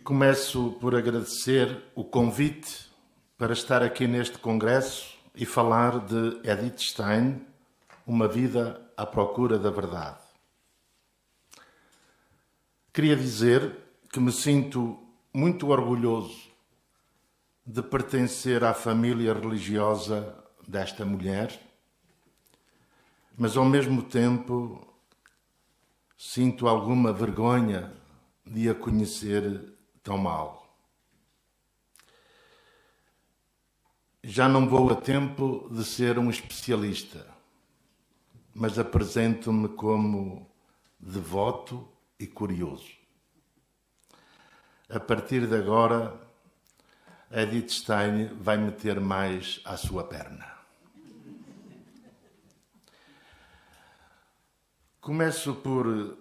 Começo por agradecer o convite para estar aqui neste congresso e falar de Edith Stein, Uma Vida à Procura da Verdade. Queria dizer que me sinto muito orgulhoso de pertencer à família religiosa desta mulher, mas ao mesmo tempo sinto alguma vergonha de a conhecer tão mal. Já não vou a tempo de ser um especialista, mas apresento-me como devoto e curioso. A partir de agora, Edith Stein vai meter mais à sua perna. Começo por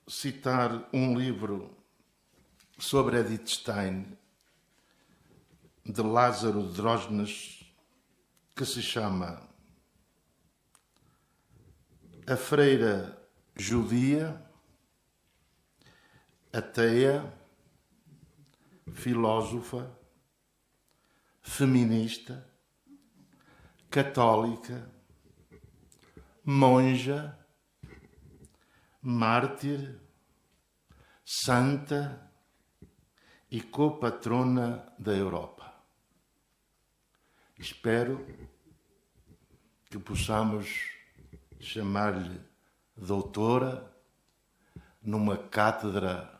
citar um livro sobre Edith Stein, de Lázaro Drógenes, que se chama A Freira Judia, Ateia, Filósofa, Feminista, Católica, Monja, Mártir, Santa e copatrona da Europa. Espero que possamos chamar-lhe doutora numa cátedra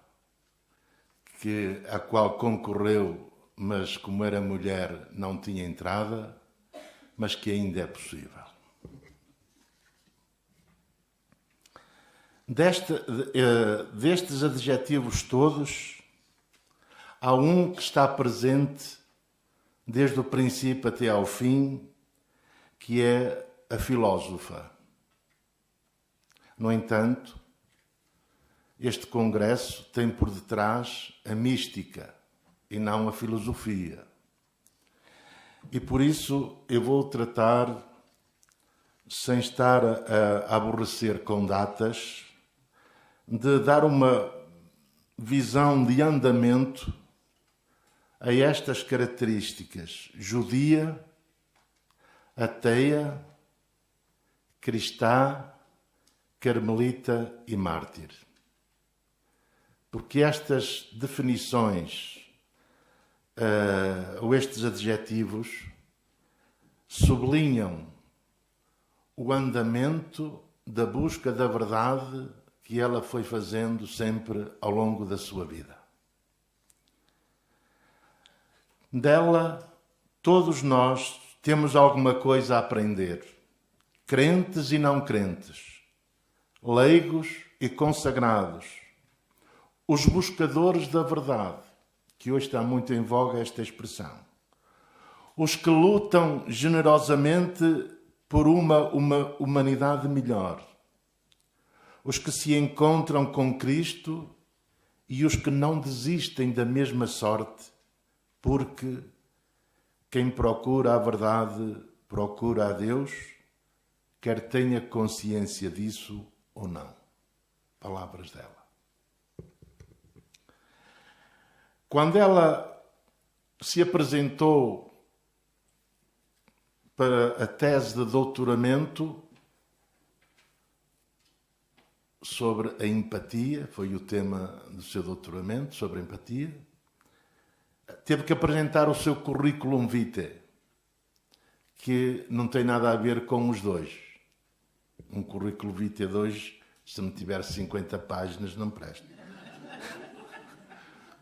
a qual concorreu, mas como era mulher não tinha entrada, mas que ainda é possível. Destes adjetivos todos, há um que está presente desde o princípio até ao fim, que é a filósofa. No entanto, este congresso tem por detrás a mística e não a filosofia. E por isso eu vou tratar, sem estar a aborrecer com datas, de dar uma visão de andamento a estas características: judia, ateia, cristã, carmelita e mártir. Porque estas definições ou estes adjetivos sublinham o andamento da busca da verdade que ela foi fazendo sempre ao longo da sua vida. Dela, todos nós temos alguma coisa a aprender, crentes e não crentes, leigos e consagrados, os buscadores da verdade, que hoje está muito em voga esta expressão, os que lutam generosamente por uma humanidade melhor, os que se encontram com Cristo e os que não desistem da mesma sorte, porque quem procura a verdade procura a Deus, quer tenha consciência disso ou não. Palavras dela. Quando ela se apresentou para a tese de doutoramento sobre a empatia, foi o tema do seu doutoramento, sobre a empatia, teve que apresentar o seu currículum vitae, que não tem nada a ver com os dois. Um currículo vitae de hoje, se não tiver 50 páginas, não presta.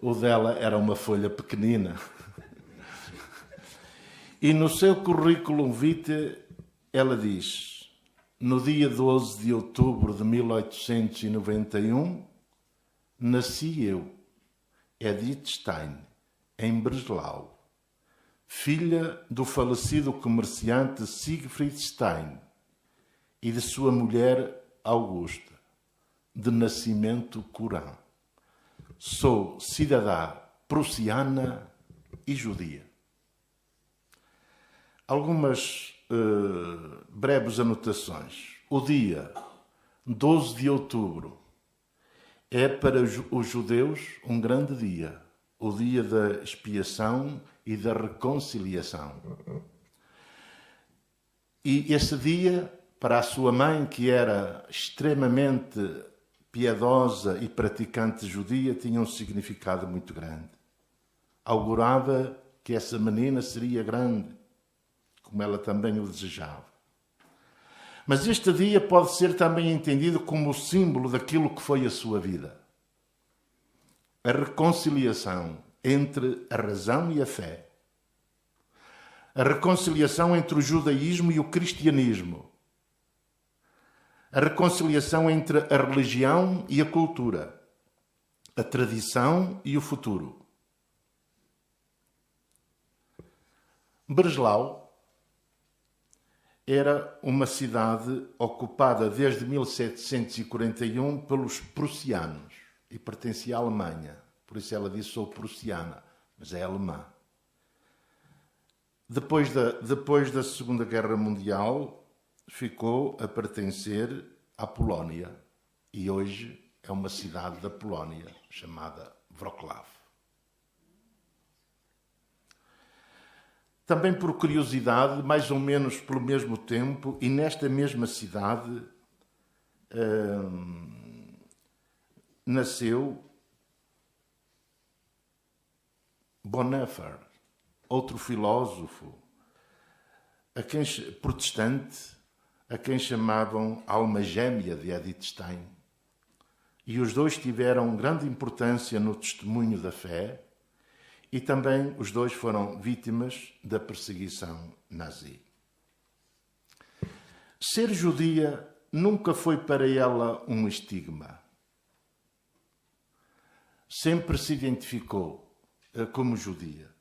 O dela era uma folha pequenina. E no seu currículo vitae, ela diz: no dia 12 de outubro de 1891, nasci eu, Edith Stein, em Breslau, filha do falecido comerciante Siegfried Stein e de sua mulher Augusta, de nascimento curã. Sou cidadã prussiana e judia. Algumas breves anotações. O dia 12 de outubro é para os judeus um grande dia, o dia da expiação e da reconciliação. E esse dia, para a sua mãe, que era extremamente piedosa e praticante judia, tinha um significado muito grande. Augurava que essa menina seria grande, como ela também o desejava. Mas este dia pode ser também entendido como o símbolo daquilo que foi a sua vida. A reconciliação entre a razão e a fé. A reconciliação entre o judaísmo e o cristianismo. A reconciliação entre a religião e a cultura. A tradição e o futuro. Breslau era uma cidade ocupada desde 1741 pelos prussianos e pertencia à Alemanha. Por isso ela disse: sou prussiana, mas é alemã. Depois da Segunda Guerra Mundial, ficou a pertencer à Polónia. E hoje é uma cidade da Polónia, chamada Wrocław. Também por curiosidade, mais ou menos pelo mesmo tempo, e nesta mesma cidade, nasceu Bonhoeffer, outro filósofo, protestante, a quem chamavam alma gêmea de Edith Stein. E os dois tiveram grande importância no testemunho da fé, e também os dois foram vítimas da perseguição nazi. Ser judia nunca foi para ela um estigma. Sempre se identificou como judia.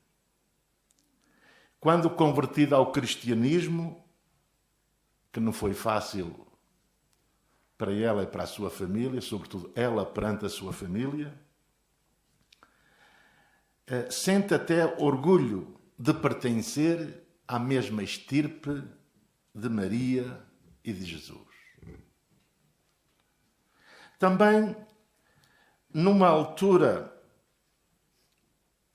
Quando convertida ao cristianismo, que não foi fácil para ela e para a sua família, sobretudo ela perante a sua família, sente até orgulho de pertencer à mesma estirpe de Maria e de Jesus. Também, numa altura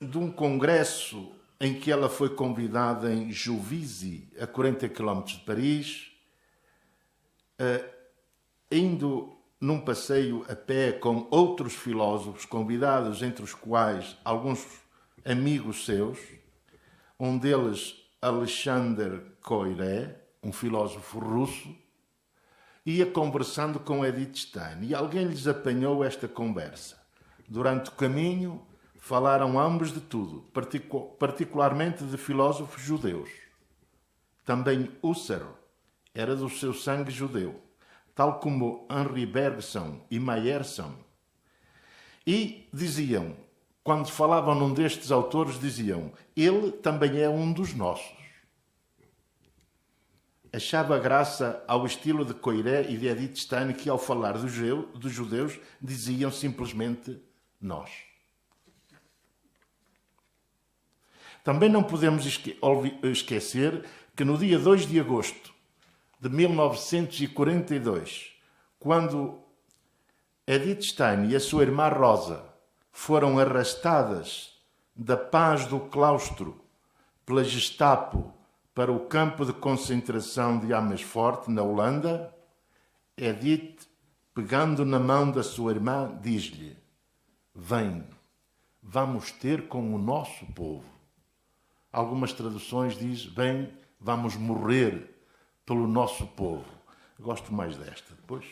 de um congresso em que ela foi convidada em Juvisy, a 40 km de Paris, indo num passeio a pé com outros filósofos convidados, entre os quais alguns amigos seus, um deles Alexander Koyré, um filósofo russo, ia conversando com Edith Stein e alguém lhes apanhou esta conversa. Durante o caminho falaram ambos de tudo, particularmente de filósofos judeus. Também Husserl era do seu sangue judeu, tal como Henri Bergson e Meyerson. E diziam, quando falavam num destes autores, diziam: ele também é um dos nossos. Achava graça ao estilo de Koyré e de Edith Stein, que ao falar dos judeus diziam simplesmente nós. Também não podemos esquecer que no dia 2 de agosto de 1942, quando Edith Stein e a sua irmã Rosa foram arrastadas da paz do claustro pela Gestapo para o campo de concentração de Amersfoort, na Holanda, Edith, pegando na mão da sua irmã, diz-lhe: vem, vamos ter com o nosso povo. Algumas traduções dizem: vem, vamos morrer pelo nosso povo. Gosto mais desta. Depois,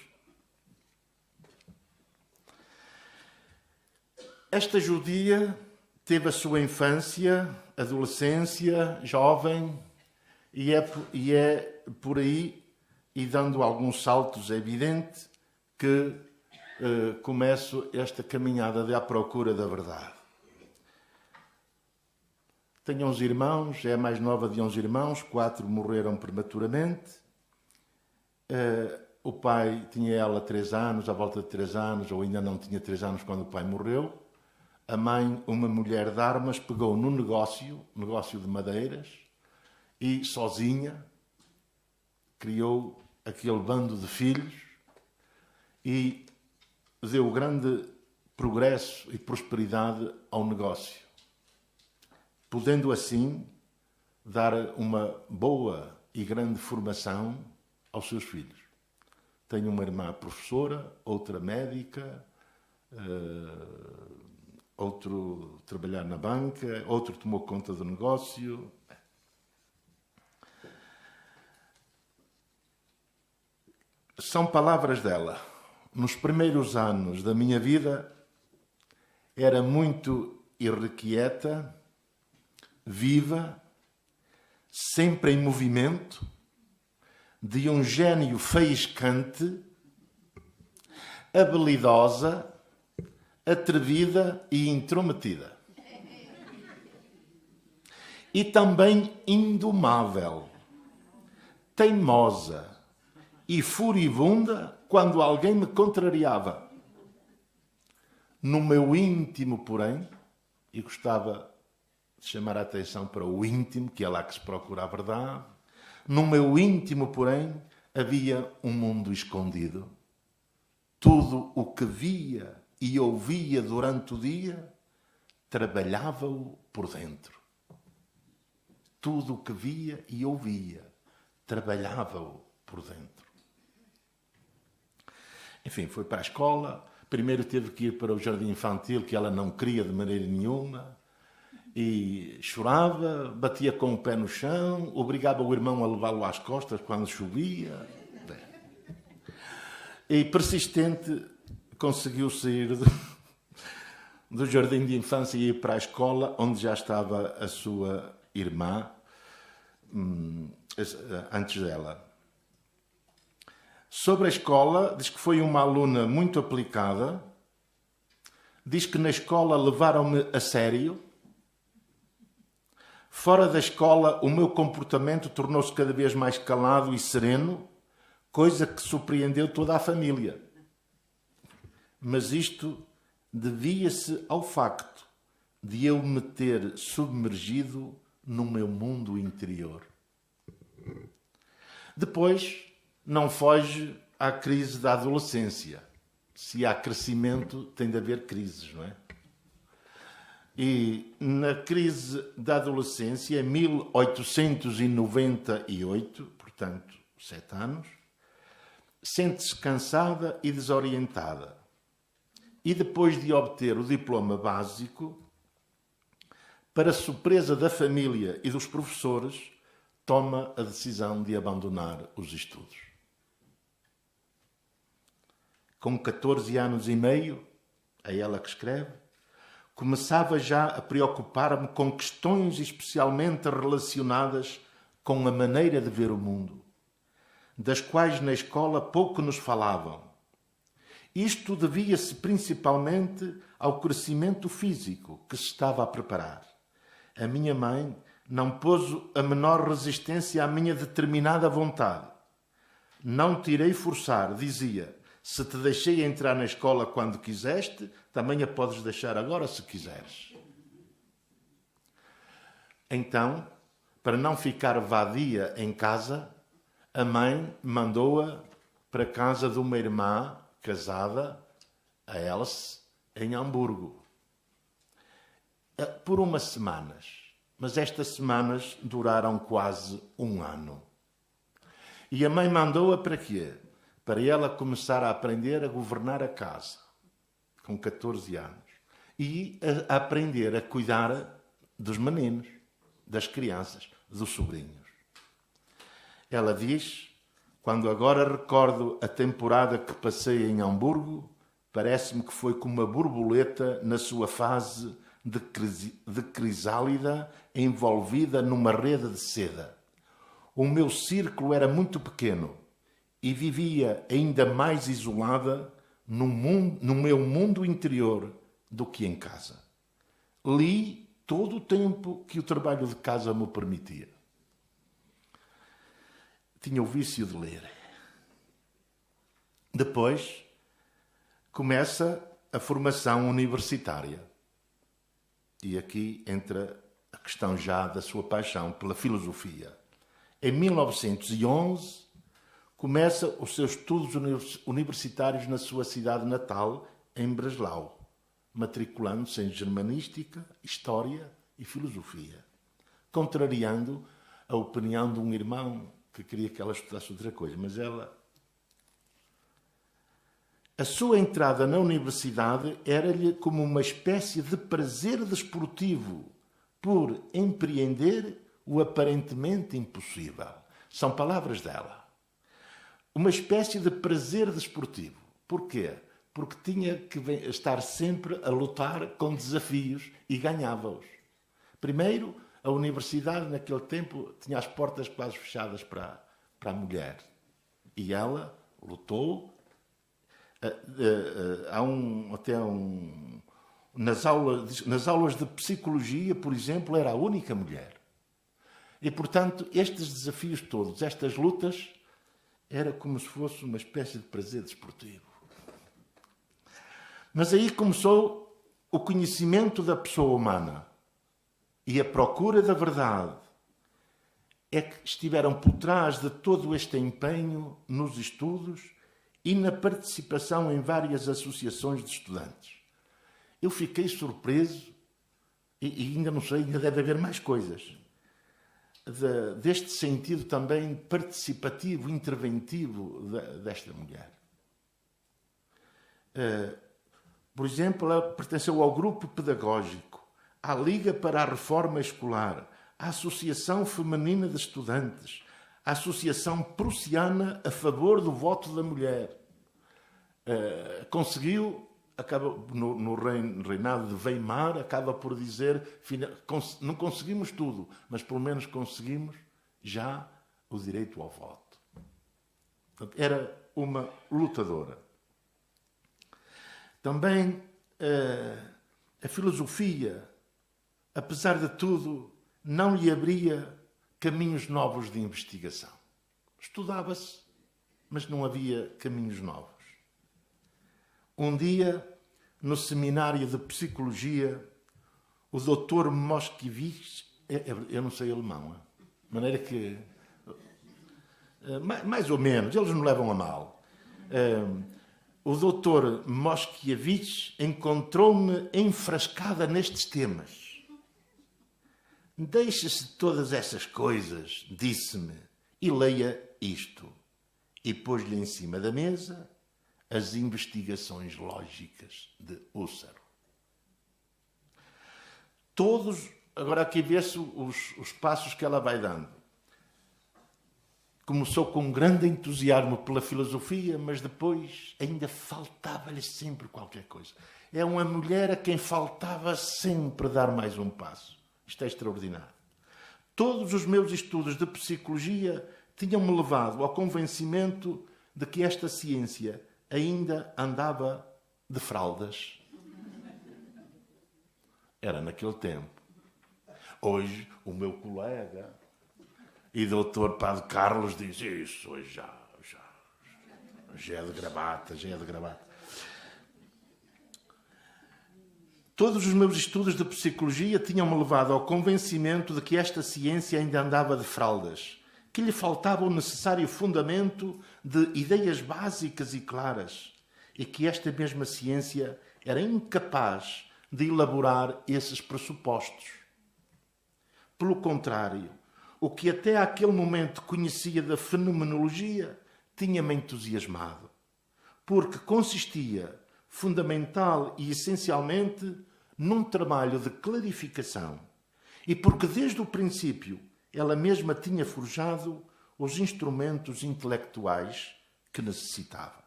esta judia teve a sua infância, adolescência, jovem, e é por aí, e dando alguns saltos, é evidente que começo esta caminhada à procura da verdade. Tenho 11 irmãos, é a mais nova de 11 irmãos, 4 morreram prematuramente. O pai tinha ela 3 anos, à volta de 3 anos, ou ainda não tinha 3 anos quando o pai morreu. A mãe, uma mulher de armas, pegou no negócio de madeiras, e sozinha criou aquele bando de filhos e deu grande progresso e prosperidade ao negócio, podendo assim dar uma boa e grande formação aos seus filhos. Tenho uma irmã professora, outra médica, outro trabalhar na banca, outro tomou conta do negócio. São palavras dela. Nos primeiros anos da minha vida, era muito irrequieta, viva, sempre em movimento, de um gênio faiscante, habilidosa, atrevida e intrometida. E também indomável, teimosa e furibunda quando alguém me contrariava. No meu íntimo, porém, e gostava de chamar a atenção para o íntimo, que é lá que se procura a verdade, no meu íntimo, porém, havia um mundo escondido. Tudo o que via e ouvia durante o dia, trabalhava-o por dentro. Tudo o que via e ouvia, trabalhava-o por dentro. Enfim, foi para a escola. Primeiro teve que ir para o jardim infantil, que ela não queria de maneira nenhuma. E chorava, batia com o pé no chão, obrigava o irmão a levá-lo às costas quando chovia. E persistente, conseguiu sair do jardim de infância e ir para a escola, onde já estava a sua irmã, antes dela. Sobre a escola, diz que foi uma aluna muito aplicada, diz que na escola levaram-me a sério. Fora da escola, o meu comportamento tornou-se cada vez mais calado e sereno, coisa que surpreendeu toda a família. Mas isto devia-se ao facto de eu me ter submergido no meu mundo interior. Depois, não foge à crise da adolescência. Se há crescimento, tem de haver crises, não é? E na crise da adolescência, em 1898, portanto, 7 anos, sente-se cansada e desorientada. E depois de obter o diploma básico, para surpresa da família e dos professores, toma a decisão de abandonar os estudos. Com 14 anos e meio, é ela que escreve, começava já a preocupar-me com questões especialmente relacionadas com a maneira de ver o mundo, das quais na escola pouco nos falavam. Isto devia-se principalmente ao crescimento físico que se estava a preparar. A minha mãe não pôs a menor resistência à minha determinada vontade. Não tirei forçar, dizia, se te deixei entrar na escola quando quiseste, também a podes deixar agora se quiseres. Então, para não ficar vadia em casa, a mãe mandou-a para a casa de uma irmã casada, a Alice, em Hamburgo. Por umas semanas. Mas estas semanas duraram quase um ano. E a mãe mandou-a para quê? Para ela começar a aprender a governar a casa, com 14 anos. E a aprender a cuidar dos meninos, das crianças, dos sobrinhos. Ela diz, quando agora recordo a temporada que passei em Hamburgo, parece-me que foi como uma borboleta na sua fase de crisálida envolvida numa rede de seda. O meu círculo era muito pequeno e vivia ainda mais isolada no meu mundo interior do que em casa. Li todo o tempo que o trabalho de casa me permitia. Tinha o vício de ler. Depois começa a formação universitária. E aqui entra a questão já da sua paixão pela filosofia. Em 1911, começa os seus estudos universitários na sua cidade natal, em Breslau, matriculando-se em Germanística, História e Filosofia, contrariando a opinião de um irmão que queria que ela estudasse outra coisa, mas ela... A sua entrada na universidade era-lhe como uma espécie de prazer desportivo por empreender o aparentemente impossível. São palavras dela. Uma espécie de prazer desportivo. Porquê? Porque tinha que estar sempre a lutar com desafios e ganhava-os. Primeiro, a universidade naquele tempo tinha as portas quase fechadas para a mulher. E ela lutou. Nas aulas de psicologia, por exemplo, era a única mulher. E, portanto, estes desafios todos, estas lutas, era como se fosse uma espécie de prazer desportivo. Mas aí começou o conhecimento da pessoa humana e a procura da verdade. É que estiveram por trás de todo este empenho nos estudos e na participação em várias associações de estudantes. Eu fiquei surpreso, e ainda não sei, ainda deve haver mais coisas, deste sentido também participativo, interventivo desta mulher. Por exemplo, ela pertenceu ao grupo pedagógico, à Liga para a Reforma Escolar, à Associação Feminina de Estudantes, à Associação Prussiana a favor do voto da mulher. Conseguiu, acaba no reinado de Weimar, acaba por dizer, não conseguimos tudo, mas pelo menos conseguimos já o direito ao voto. Portanto, era uma lutadora. Também a filosofia, apesar de tudo, não lhe abria caminhos novos de investigação. Estudava-se, mas não havia caminhos novos. Um dia, no seminário de psicologia, o Dr. Moskiewicz, eu não sei alemão, de maneira que, mais ou menos, eles não levam a mal. O Dr. Moskiewicz encontrou-me enfrascada nestes temas. Deixe-se de todas essas coisas, disse-me, e leia isto. E pôs-lhe em cima da mesa as investigações lógicas de Husserl. Todos, agora aqui vê-se os passos que ela vai dando. Começou com um grande entusiasmo pela filosofia, mas depois ainda faltava-lhe sempre qualquer coisa. É uma mulher a quem faltava sempre dar mais um passo. Isto é extraordinário. Todos os meus estudos de psicologia tinham-me levado ao convencimento de que esta ciência ainda andava de fraldas. Era naquele tempo. Hoje, o meu colega e doutor Padre Carlos diz isso, hoje já é de gravata, já é de gravata. Todos os meus estudos de psicologia tinham-me levado ao convencimento de que esta ciência ainda andava de fraldas, que lhe faltava o necessário fundamento de ideias básicas e claras, e que esta mesma ciência era incapaz de elaborar esses pressupostos. Pelo contrário, o que até àquele momento conhecia da fenomenologia tinha-me entusiasmado, porque consistia, fundamental e essencialmente, num trabalho de clarificação, e porque desde o princípio ela mesma tinha forjado os instrumentos intelectuais que necessitava.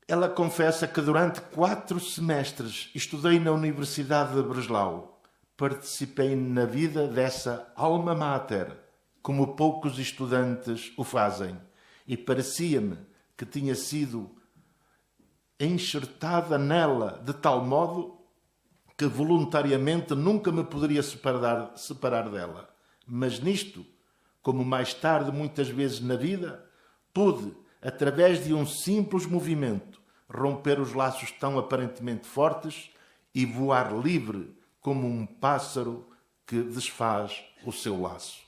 Ela confessa que durante 4 semestres estudei na Universidade de Breslau. Participei na vida dessa alma mater, como poucos estudantes o fazem, e parecia-me que tinha sido enxertada nela de tal modo que voluntariamente nunca me poderia separar dela. Mas nisto, como mais tarde muitas vezes na vida, pude, através de um simples movimento, romper os laços tão aparentemente fortes e voar livre como um pássaro que desfaz o seu laço.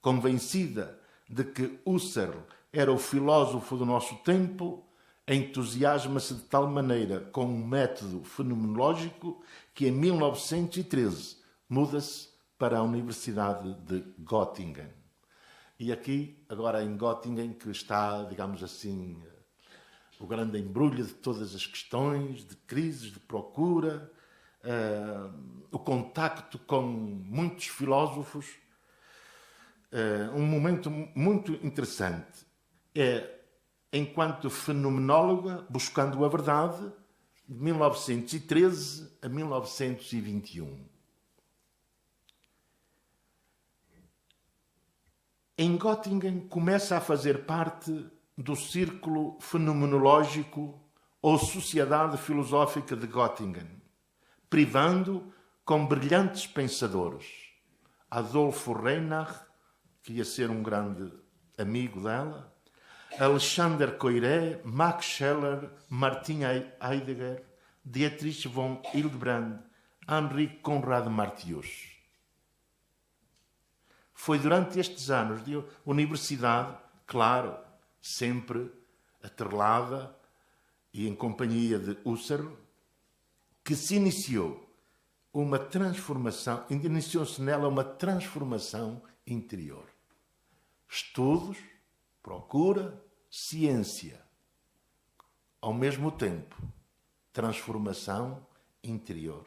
Convencida de que Husserl era o filósofo do nosso tempo, entusiasma-se de tal maneira com um método fenomenológico que em 1913 muda-se para a Universidade de Göttingen. E aqui, agora em Göttingen, que está, digamos assim, o grande embrulho de todas as questões, de crises, de procura, o contacto com muitos filósofos, um momento muito interessante. É, enquanto fenomenóloga, buscando a verdade, de 1913 a 1921. Em Göttingen começa a fazer parte do círculo fenomenológico ou Sociedade Filosófica de Göttingen, privando com brilhantes pensadores. Adolfo Reinach, que ia ser um grande amigo dela, Alexander Koyré, Max Scheler, Martin Heidegger, Dietrich von Hildebrand, Henri Conrad Martius. Foi durante estes anos de universidade, claro, sempre atrelada e em companhia de Husserl, que se iniciou uma transformação, iniciou-se nela uma transformação interior. Estudos, procura, ciência. Ao mesmo tempo, transformação interior.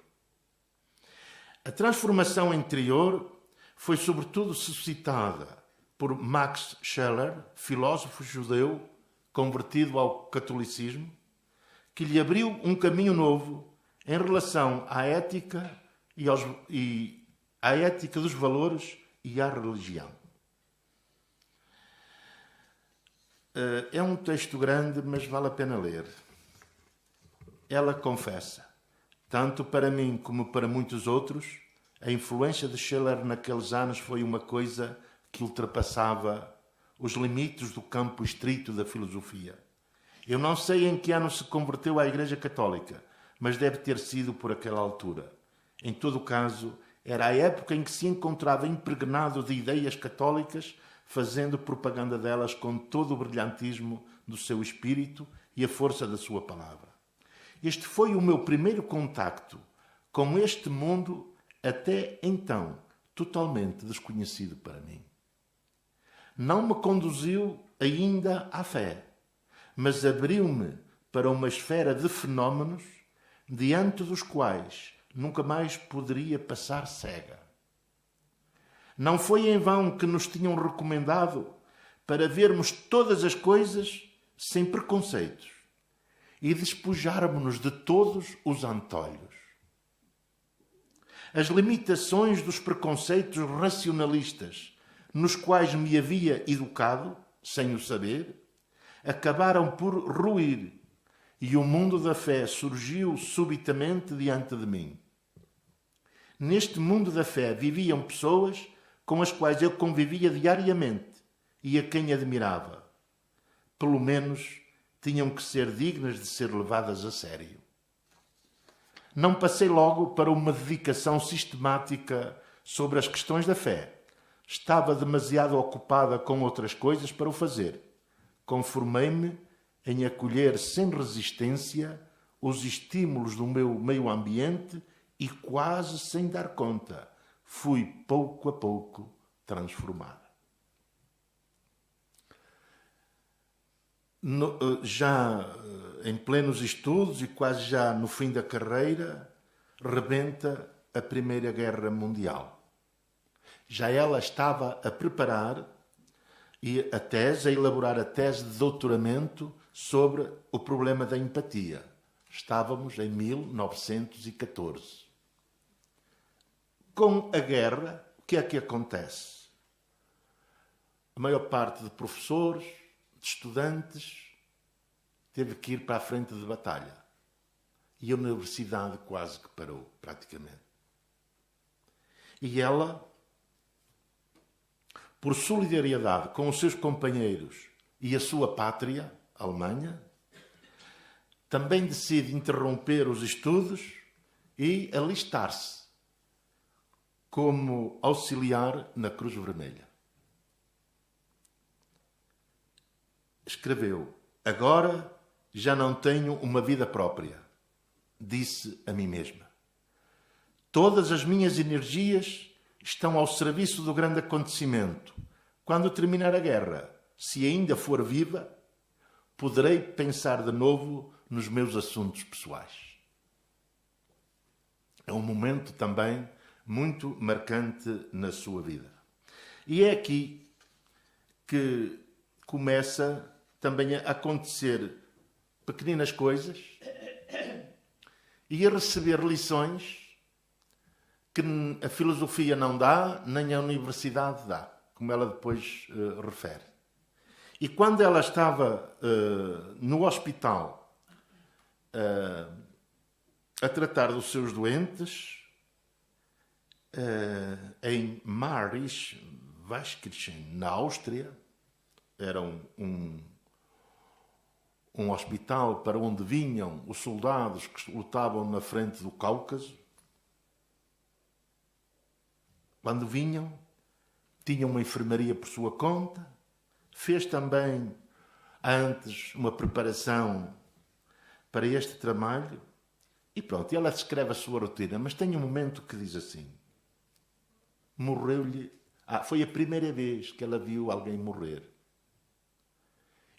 A transformação interior foi sobretudo suscitada por Max Scheler, filósofo judeu convertido ao catolicismo, que lhe abriu um caminho novo em relação à ética à ética dos valores e à religião. É um texto grande, mas vale a pena ler. Ela confessa, tanto para mim como para muitos outros, a influência de Scheler naqueles anos foi uma coisa que ultrapassava os limites do campo estrito da filosofia. Eu não sei em que ano se converteu à Igreja Católica, mas deve ter sido por aquela altura. Em todo caso, era a época em que se encontrava impregnado de ideias católicas, fazendo propaganda delas com todo o brilhantismo do seu espírito e a força da sua palavra. Este foi o meu primeiro contacto com este mundo, até então totalmente desconhecido para mim. Não me conduziu ainda à fé, mas abriu-me para uma esfera de fenómenos diante dos quais nunca mais poderia passar cega. Não foi em vão que nos tinham recomendado para vermos todas as coisas sem preconceitos e despojarmos-nos de todos os antolhos. As limitações dos preconceitos racionalistas nos quais me havia educado, sem o saber, acabaram por ruir e o mundo da fé surgiu subitamente diante de mim. Neste mundo da fé viviam pessoas com as quais eu convivia diariamente e a quem admirava. Pelo menos tinham que ser dignas de ser levadas a sério. Não passei logo para uma dedicação sistemática sobre as questões da fé. Estava demasiado ocupada com outras coisas para o fazer. Conformei-me em acolher sem resistência os estímulos do meu meio ambiente e quase sem dar conta, fui pouco a pouco transformada. Já em plenos estudos e quase já no fim da carreira, rebenta a Primeira Guerra Mundial. Já ela estava a preparar a elaborar a tese de doutoramento sobre o problema da empatia. Estávamos em 1914. Com a guerra, o que é que acontece? A maior parte de professores, de estudantes, teve que ir para a frente de batalha. E a universidade quase que parou, praticamente. E ela, por solidariedade com os seus companheiros e a sua pátria, a Alemanha, também decide interromper os estudos e alistar-se como auxiliar na Cruz Vermelha. escreveu: agora já não tenho uma vida própria. Disse a mim mesma. Todas as minhas energias estão ao serviço do grande acontecimento. Quando terminar a guerra, se ainda for viva, poderei pensar de novo nos meus assuntos pessoais. É um momento também muito marcante na sua vida. E é aqui que começa também a acontecer pequeninas coisas e a receber lições que a filosofia não dá, nem a universidade dá, como ela depois refere. E quando ela estava no hospital a tratar dos seus doentes, em Marich-Waschkirchen, na Áustria, era um hospital para onde vinham os soldados que lutavam na frente do Cáucaso. Quando vinham, tinham uma enfermaria por sua conta, fez também antes uma preparação para este trabalho e pronto, ela descreve a sua rotina, mas tem um momento que diz assim: morreu-lhe, foi a primeira vez que ela viu alguém morrer.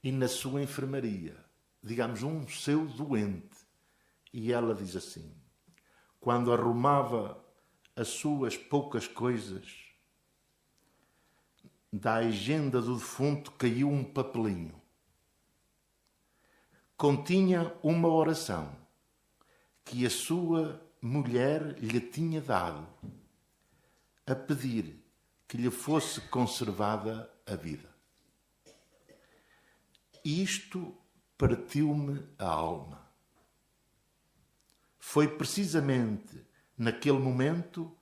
E na sua enfermaria, digamos, um seu doente. E ela diz assim: quando arrumava as suas poucas coisas, da agenda do defunto caiu um papelinho. Continha uma oração que a sua mulher lhe tinha dado, a pedir que lhe fosse conservada a vida. Isto partiu-me a alma. Foi precisamente naquele momento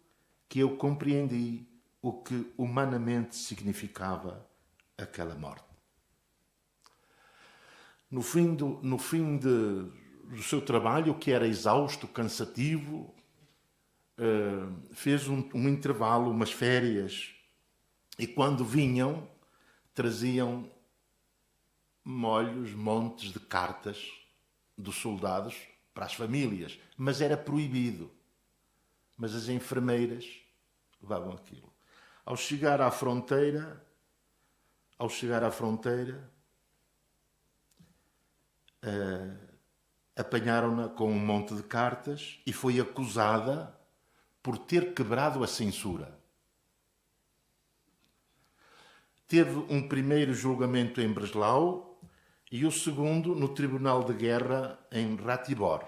que eu compreendi o que humanamente significava aquela morte. No fim do seu trabalho, que era exausto, cansativo, fez um intervalo, umas férias, e quando vinham, traziam montes de cartas dos soldados para as famílias, mas era proibido. Mas as enfermeiras levavam aquilo. Ao chegar à fronteira, apanharam-na com um monte de cartas e foi acusada por ter quebrado a censura. Teve um primeiro julgamento em Breslau e o segundo no Tribunal de Guerra em Ratibor.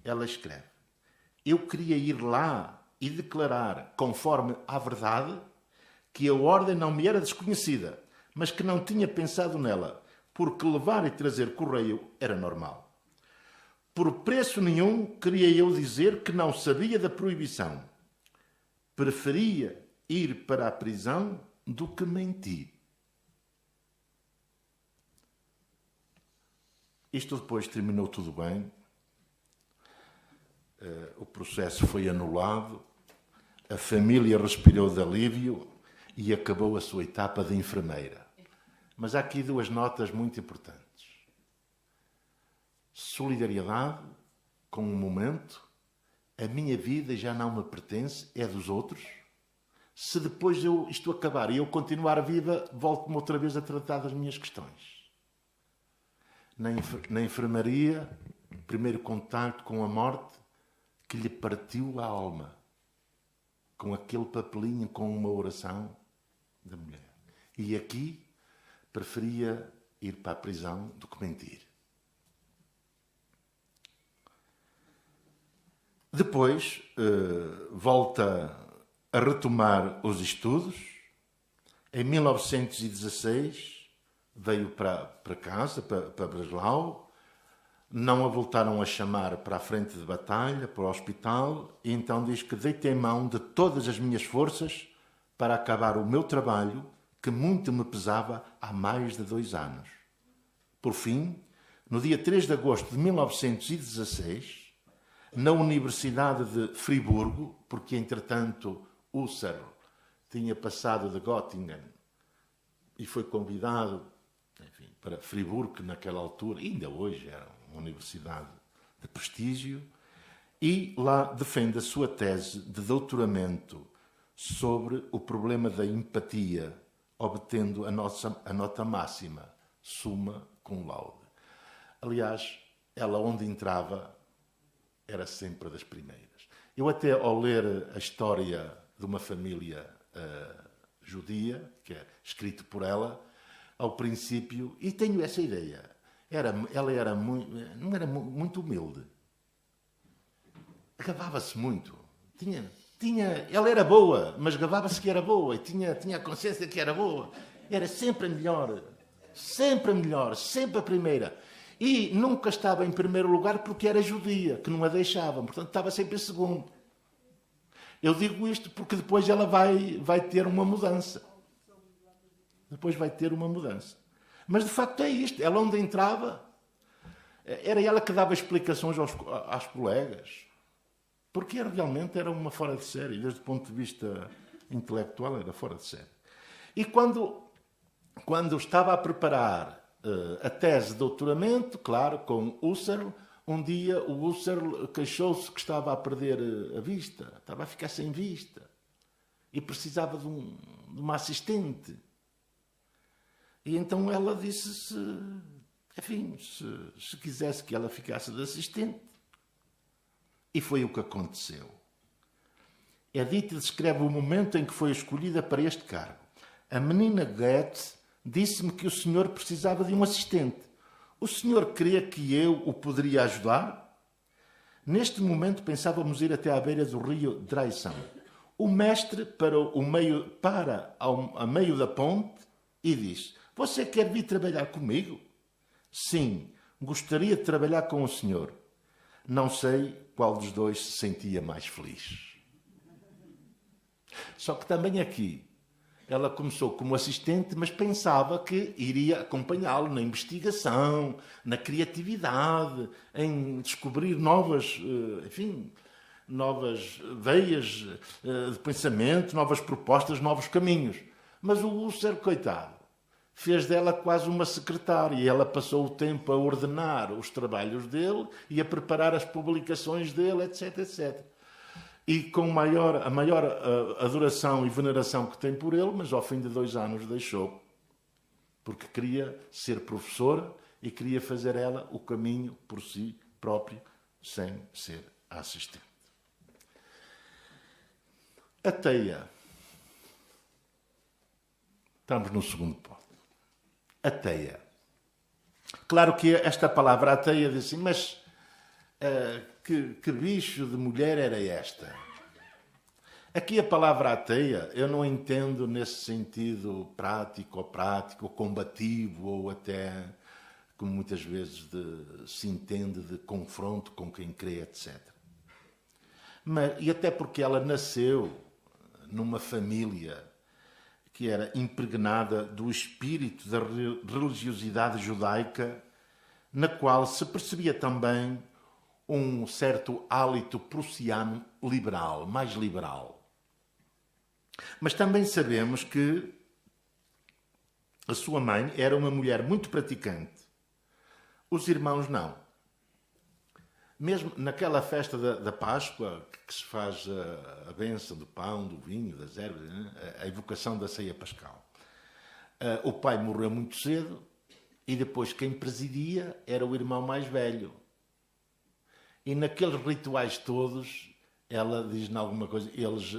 Ela escreve: eu queria ir lá e declarar, conforme à verdade, que a ordem não me era desconhecida, mas que não tinha pensado nela, porque levar e trazer correio era normal. Por preço nenhum queria eu dizer que não sabia da proibição. Preferia ir para a prisão do que mentir. Isto depois terminou tudo bem. O processo foi anulado, a família respirou de alívio e acabou a sua etapa de enfermeira. Mas há aqui duas notas muito importantes. Solidariedade com o momento. A minha vida já não me pertence, é dos outros. Se depois isto acabar e eu continuar viva, volto-me outra vez a tratar das minhas questões. Na enfermaria, primeiro contacto com a morte, que lhe partiu a alma, com aquele papelinho, com uma oração da mulher. E aqui preferia ir para a prisão do que mentir. Depois volta a retomar os estudos. Em 1916 veio para casa, para Breslau. Não a voltaram a chamar para a frente de batalha, para o hospital, e então diz que deitei mão de todas as minhas forças para acabar o meu trabalho, que muito me pesava há mais de 2 anos. Por fim, no dia 3 de agosto de 1916, na Universidade de Friburgo, porque entretanto Husserl tinha passado de Göttingen e foi convidado enfim, para Friburgo, que naquela altura, ainda hoje, era uma universidade de prestígio, e lá defende a sua tese de doutoramento sobre o problema da empatia, obtendo a nota máxima, summa cum laude. Aliás, ela onde entrava era sempre das primeiras. Eu até, ao ler a história de uma família judia, que é escrito por ela, ao princípio, e tenho essa ideia, ela era não era muito humilde. Gabava-se muito. Ela era boa, mas gabava-se que era boa e tinha a consciência que era boa. Era sempre a melhor, sempre a primeira. E nunca estava em primeiro lugar porque era judia, que não a deixavam. Portanto, estava sempre em segundo. Eu digo isto porque depois ela vai ter uma mudança. Depois vai ter uma mudança. Mas, de facto, é isto. Ela onde entrava, era ela que dava explicações aos colegas. Porque realmente era uma fora de série. Desde o ponto de vista intelectual, era fora de série. E quando estava a preparar a tese de doutoramento, claro, com Husserl, um dia o Husserl queixou-se que estava a perder a vista, estava a ficar sem vista e precisava de uma assistente. E então ela disse se quisesse que ela ficasse de assistente. E foi o que aconteceu. Edith descreve o momento em que foi escolhida para este cargo. A menina Goethe disse-me que o senhor precisava de um assistente. O senhor crê que eu o poderia ajudar? Neste momento pensávamos ir até à beira do rio Dreisam. O mestre para a meio da ponte e disse: você quer vir trabalhar comigo? Sim, gostaria de trabalhar com o senhor. Não sei qual dos dois se sentia mais feliz. Só que também aqui, ela começou como assistente, mas pensava que iria acompanhá-lo na investigação, na criatividade, em descobrir novas veias de pensamento, novas propostas, novos caminhos. Mas o Husserl, coitado, fez dela quase uma secretária e ela passou o tempo a ordenar os trabalhos dele e a preparar as publicações dele, etc, etc. E com a maior adoração e veneração que tem por ele, mas ao fim de 2 anos deixou. Porque queria ser professora e queria fazer ela o caminho por si próprio, sem ser assistente. A teia. Estamos no segundo ponto. A teia. Claro que esta palavra, a teia, diz assim, mas que bicho de mulher era esta? Aqui a palavra ateia eu não entendo nesse sentido prático, combativo, ou até, como muitas vezes se entende, de confronto com quem crê, etc. E até porque ela nasceu numa família que era impregnada do espírito da religiosidade judaica, na qual se percebia também um certo hálito prussiano liberal, mais liberal. Mas também sabemos que a sua mãe era uma mulher muito praticante. Os irmãos não. Mesmo naquela festa da Páscoa, que se faz a bênção do pão, do vinho, das ervas, a evocação da ceia pascal. O pai morreu muito cedo e depois quem presidia era o irmão mais velho. E naqueles rituais todos, ela diz-me alguma coisa, eles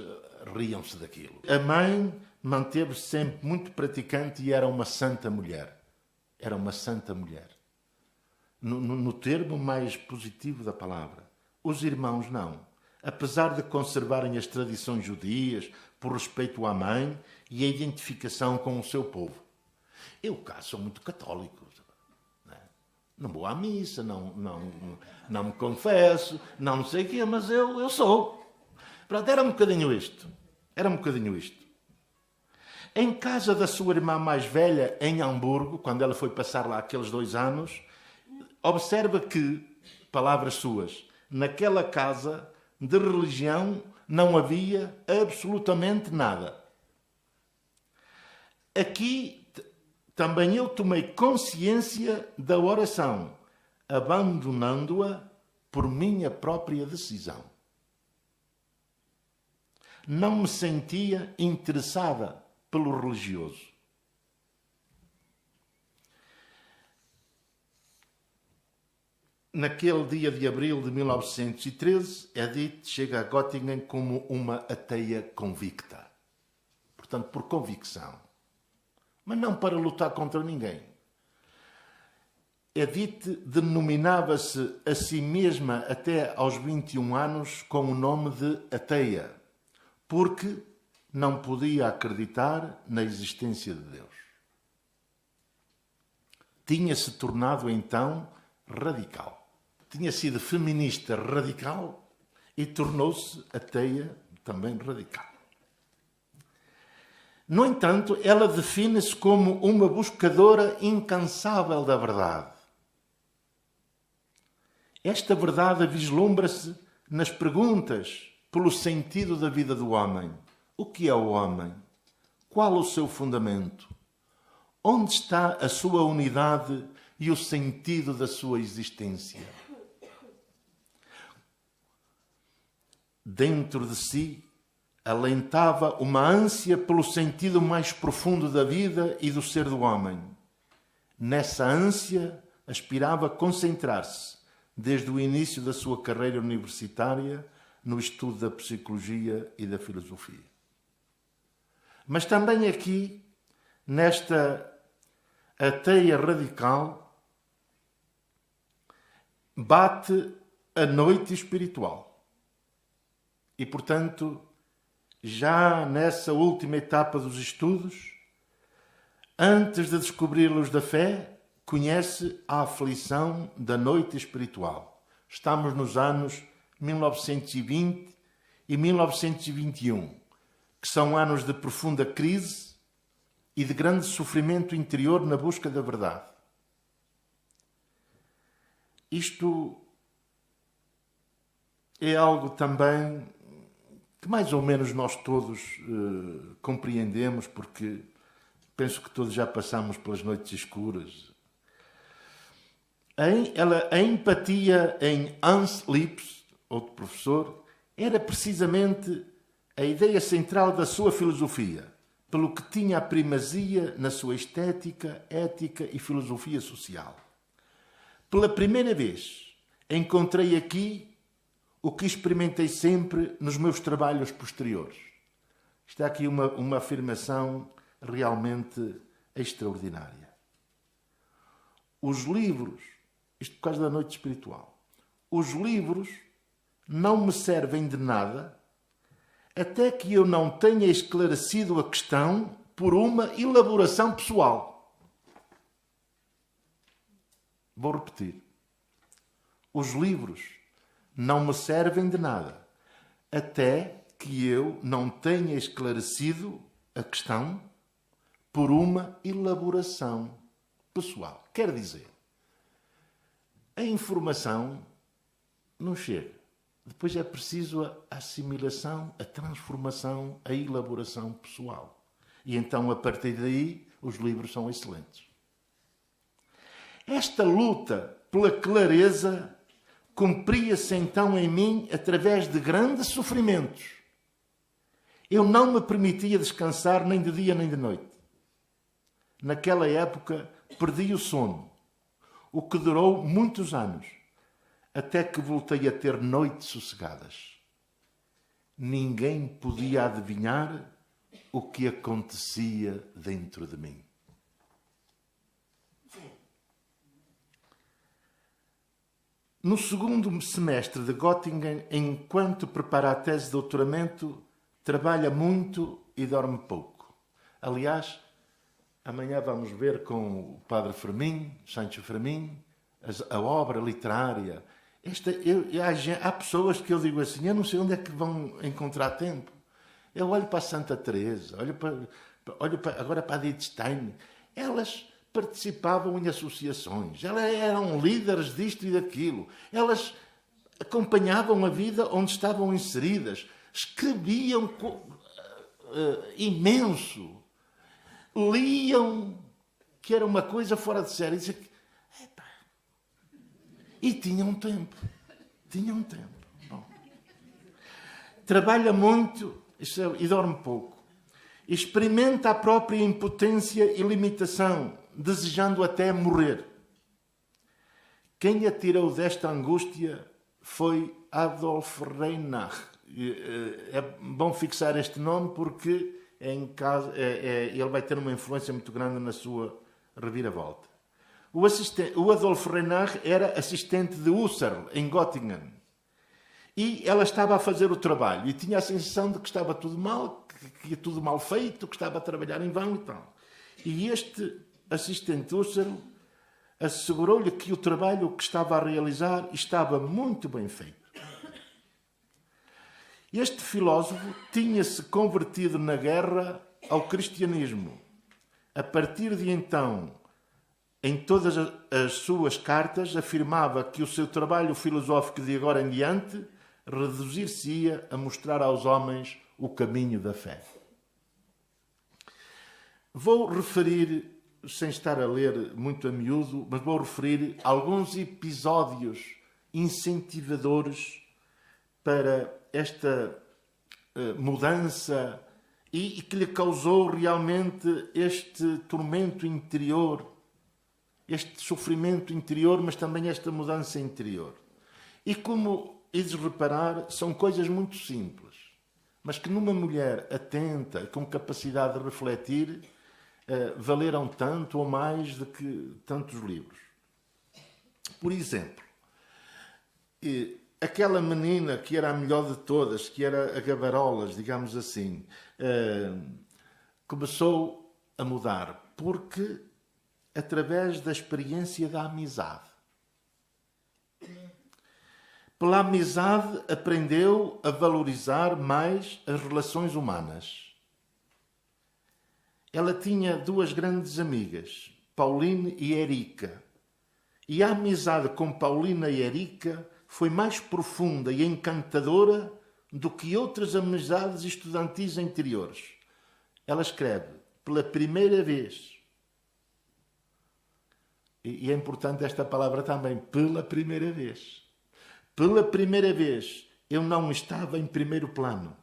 riam-se daquilo. A mãe manteve-se sempre muito praticante e era uma santa mulher. Era uma santa mulher. No termo mais positivo da palavra. Os irmãos não. Apesar de conservarem as tradições judias por respeito à mãe e a identificação com o seu povo. Eu cá sou muito católico. Não vou à missa, não me confesso, não sei o quê, mas eu sou. Pronto, era um bocadinho isto. Em casa da sua irmã mais velha, em Hamburgo, quando ela foi passar lá aqueles 2 anos, observa que, palavras suas, naquela casa de religião não havia absolutamente nada. Aqui também eu tomei consciência da oração, abandonando-a por minha própria decisão. Não me sentia interessada pelo religioso. Naquele dia de abril de 1913, Edith chega a Göttingen como uma ateia convicta. Portanto, por convicção. Mas não para lutar contra ninguém. Edith denominava-se a si mesma até aos 21 anos com o nome de ateia, porque não podia acreditar na existência de Deus. Tinha-se tornado então radical. Tinha sido feminista radical e tornou-se ateia também radical. No entanto, ela define-se como uma buscadora incansável da verdade. Esta verdade vislumbra-se nas perguntas pelo sentido da vida do homem. O que é o homem? Qual o seu fundamento? Onde está a sua unidade e o sentido da sua existência? Dentro de si, alentava uma ânsia pelo sentido mais profundo da vida e do ser do homem. Nessa ânsia, aspirava a concentrar-se, desde o início da sua carreira universitária, no estudo da psicologia e da filosofia. Mas também aqui, nesta ateia radical, bate a noite espiritual. E, portanto, já nessa última etapa dos estudos, antes de descobrir a luz da fé, conhece a aflição da noite espiritual. Estamos nos anos 1920 e 1921, que são anos de profunda crise e de grande sofrimento interior na busca da verdade. Isto é algo também que mais ou menos nós todos compreendemos, porque penso que todos já passamos pelas noites escuras. A empatia em Hans Lips, outro professor, era precisamente a ideia central da sua filosofia, pelo que tinha a primazia na sua estética, ética e filosofia social. Pela primeira vez, encontrei aqui o que experimentei sempre nos meus trabalhos posteriores. Está aqui uma afirmação realmente extraordinária. Os livros, isto por causa da noite espiritual, os livros não me servem de nada até que eu não tenha esclarecido a questão por uma elaboração pessoal. Vou repetir. Os livros não me servem de nada até que eu não tenha esclarecido a questão por uma elaboração pessoal. Quer dizer, a informação não chega. Depois é preciso a assimilação, a transformação, a elaboração pessoal. E então, a partir daí, os livros são excelentes. Esta luta pela clareza cumpria-se então em mim através de grandes sofrimentos. Eu não me permitia descansar nem de dia nem de noite. Naquela época perdi o sono, o que durou muitos anos, até que voltei a ter noites sossegadas. Ninguém podia adivinhar o que acontecia dentro de mim. No segundo semestre de Göttingen, enquanto prepara a tese de doutoramento, trabalha muito e dorme pouco. Aliás, amanhã vamos ver com o padre Fermin, Sancho Fermin, a obra literária. Há pessoas que eu digo assim, eu não sei onde é que vão encontrar tempo. Eu olho para a Santa Teresa, agora para a Edith Stein. Elas participavam em associações, elas eram líderes disto e daquilo, elas acompanhavam a vida onde estavam inseridas, escreviam imenso, liam que era uma coisa fora de série. E tinha um tempo. Bom. Trabalha muito e dorme pouco. Experimenta a própria impotência e limitação, desejando até morrer. Quem a tirou desta angústia foi Adolf Reinach. É bom fixar este nome porque ele vai ter uma influência muito grande na sua reviravolta. O Adolf Reinach era assistente de Husserl, em Göttingen. E ela estava a fazer o trabalho e tinha a sensação de que estava tudo mal, que ia tudo mal feito, que estava a trabalhar em vão e tal. E este assistente Husserl assegurou-lhe que o trabalho que estava a realizar estava muito bem feito. Este filósofo tinha-se convertido na guerra ao cristianismo. A partir de então, em todas as suas cartas, afirmava que o seu trabalho filosófico de agora em diante reduzir-se-ia a mostrar aos homens o caminho da fé. Vou referir, sem estar a ler muito a miúdo, mas vou referir alguns episódios incentivadores para esta mudança e que lhe causou realmente este tormento interior, este sofrimento interior, mas também esta mudança interior. E como ides reparar, são coisas muito simples, mas que numa mulher atenta, com capacidade de refletir, valeram tanto ou mais do que tantos livros. Por exemplo, aquela menina que era a melhor de todas, que era a Gabarolas, digamos assim, começou a mudar, porque através da experiência da amizade. Pela amizade aprendeu a valorizar mais as relações humanas. Ela tinha duas grandes amigas, Pauline e Erika. E a amizade com Paulina e Erika foi mais profunda e encantadora do que outras amizades estudantis anteriores. Ela escreve, pela primeira vez, e é importante esta palavra também, pela primeira vez. Pela primeira vez eu não estava em primeiro plano,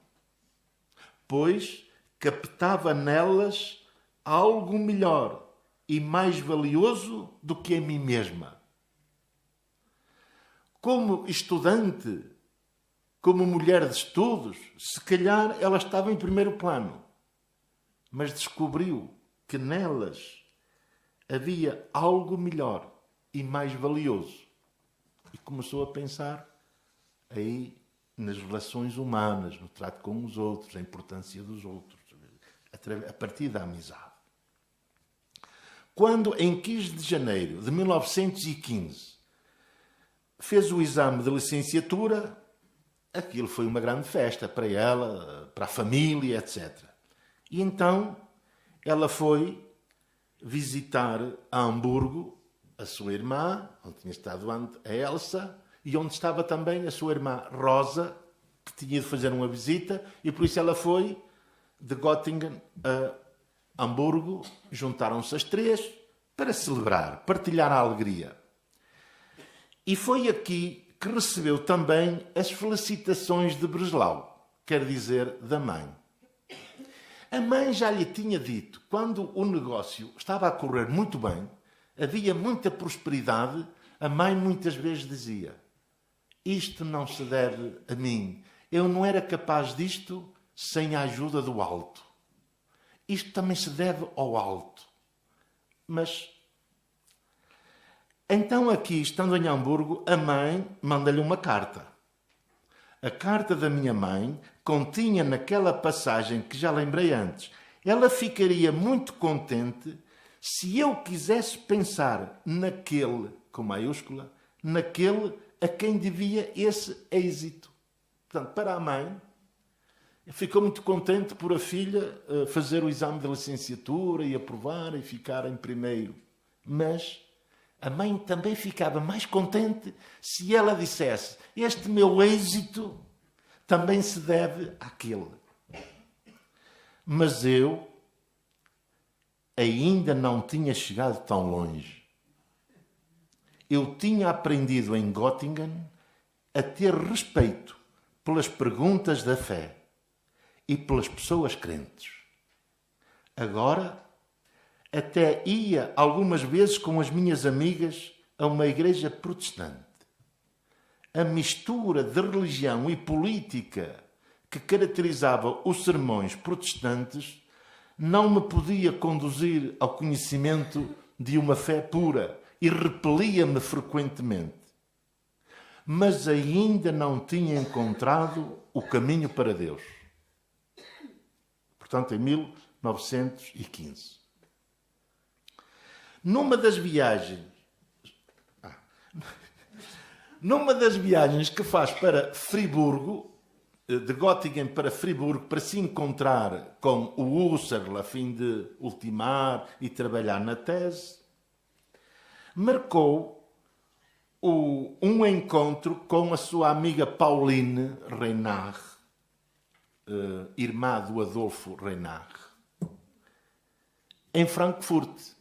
pois captava nelas algo melhor e mais valioso do que em mim mesma. Como estudante, como mulher de estudos, se calhar ela estava em primeiro plano, mas descobriu que nelas havia algo melhor e mais valioso. E começou a pensar aí nas relações humanas, no trato com os outros, a importância dos outros, a partir da amizade. Quando, em 15 de janeiro de 1915, fez o exame de licenciatura, aquilo foi uma grande festa para ela, para a família, etc. E então ela foi visitar a Hamburgo a sua irmã, onde tinha estado antes a Elsa, e onde estava também a sua irmã Rosa, que tinha ido fazer uma visita, e por isso ela foi de Göttingen a Hamburgo, juntaram-se as três para celebrar, partilhar a alegria. E foi aqui que recebeu também as felicitações de Breslau, quer dizer, da mãe. A mãe já lhe tinha dito, quando o negócio estava a correr muito bem, havia muita prosperidade, a mãe muitas vezes dizia: isto não se deve a mim, eu não era capaz disto sem a ajuda do alto. Isto também se deve ao alto. Mas, então aqui, estando em Hamburgo, a mãe manda-lhe uma carta. A carta da minha mãe continha naquela passagem que já lembrei antes. Ela ficaria muito contente se eu quisesse pensar naquele, com maiúscula, naquele a quem devia esse êxito. Portanto, para a mãe, ficou muito contente por a filha fazer o exame de licenciatura e aprovar e ficar em primeiro. Mas a mãe também ficava mais contente se ela dissesse: este meu êxito também se deve àquele. Mas eu ainda não tinha chegado tão longe. Eu tinha aprendido em Göttingen a ter respeito pelas perguntas da fé e pelas pessoas crentes. Agora, até ia algumas vezes com as minhas amigas a uma igreja protestante. A mistura de religião e política que caracterizava os sermões protestantes não me podia conduzir ao conhecimento de uma fé pura e repelia-me frequentemente. Mas ainda não tinha encontrado o caminho para Deus. Portanto, em 1915. Numa das viagens que faz para Friburgo, de Göttingen para Friburgo, para se encontrar com o Husserl a fim de ultimar e trabalhar na tese, marcou um encontro com a sua amiga Pauline Reinach, irmã do Adolfo Reinach, em Frankfurt.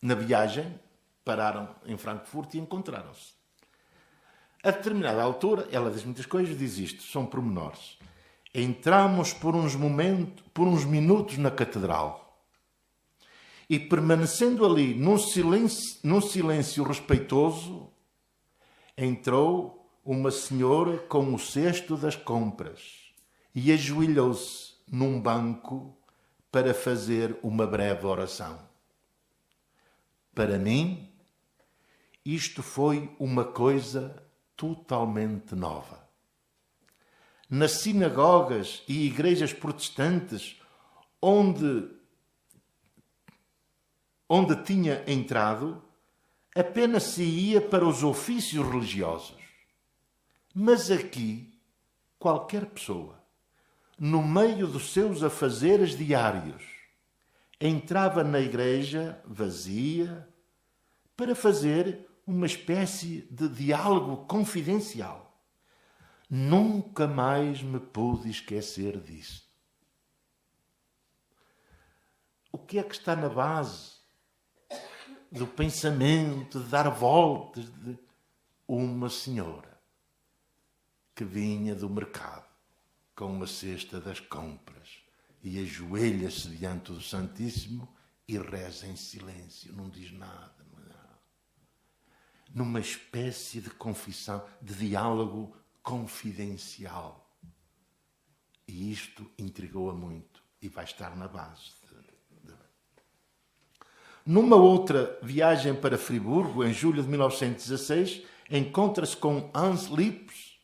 Na viagem, pararam em Frankfurt e encontraram-se. A determinada altura, ela diz muitas coisas, diz isto, são pormenores. Entramos por uns minutos na catedral e, permanecendo ali num silêncio respeitoso, entrou uma senhora com o cesto das compras e ajoelhou-se num banco para fazer uma breve oração. Para mim, isto foi uma coisa totalmente nova. Nas sinagogas e igrejas protestantes onde tinha entrado, apenas se ia para os ofícios religiosos. Mas aqui, qualquer pessoa, no meio dos seus afazeres diários, entrava na igreja vazia para fazer uma espécie de diálogo confidencial. Nunca mais me pude esquecer disso. O que é que está na base do pensamento de dar voltas de uma senhora que vinha do mercado com a cesta das compras e ajoelha-se diante do Santíssimo e reza em silêncio, não diz nada. Numa espécie de confissão, de diálogo confidencial. E isto intrigou-a muito e vai estar na base. Numa outra viagem para Friburgo, em julho de 1916, encontra-se com Hans Lips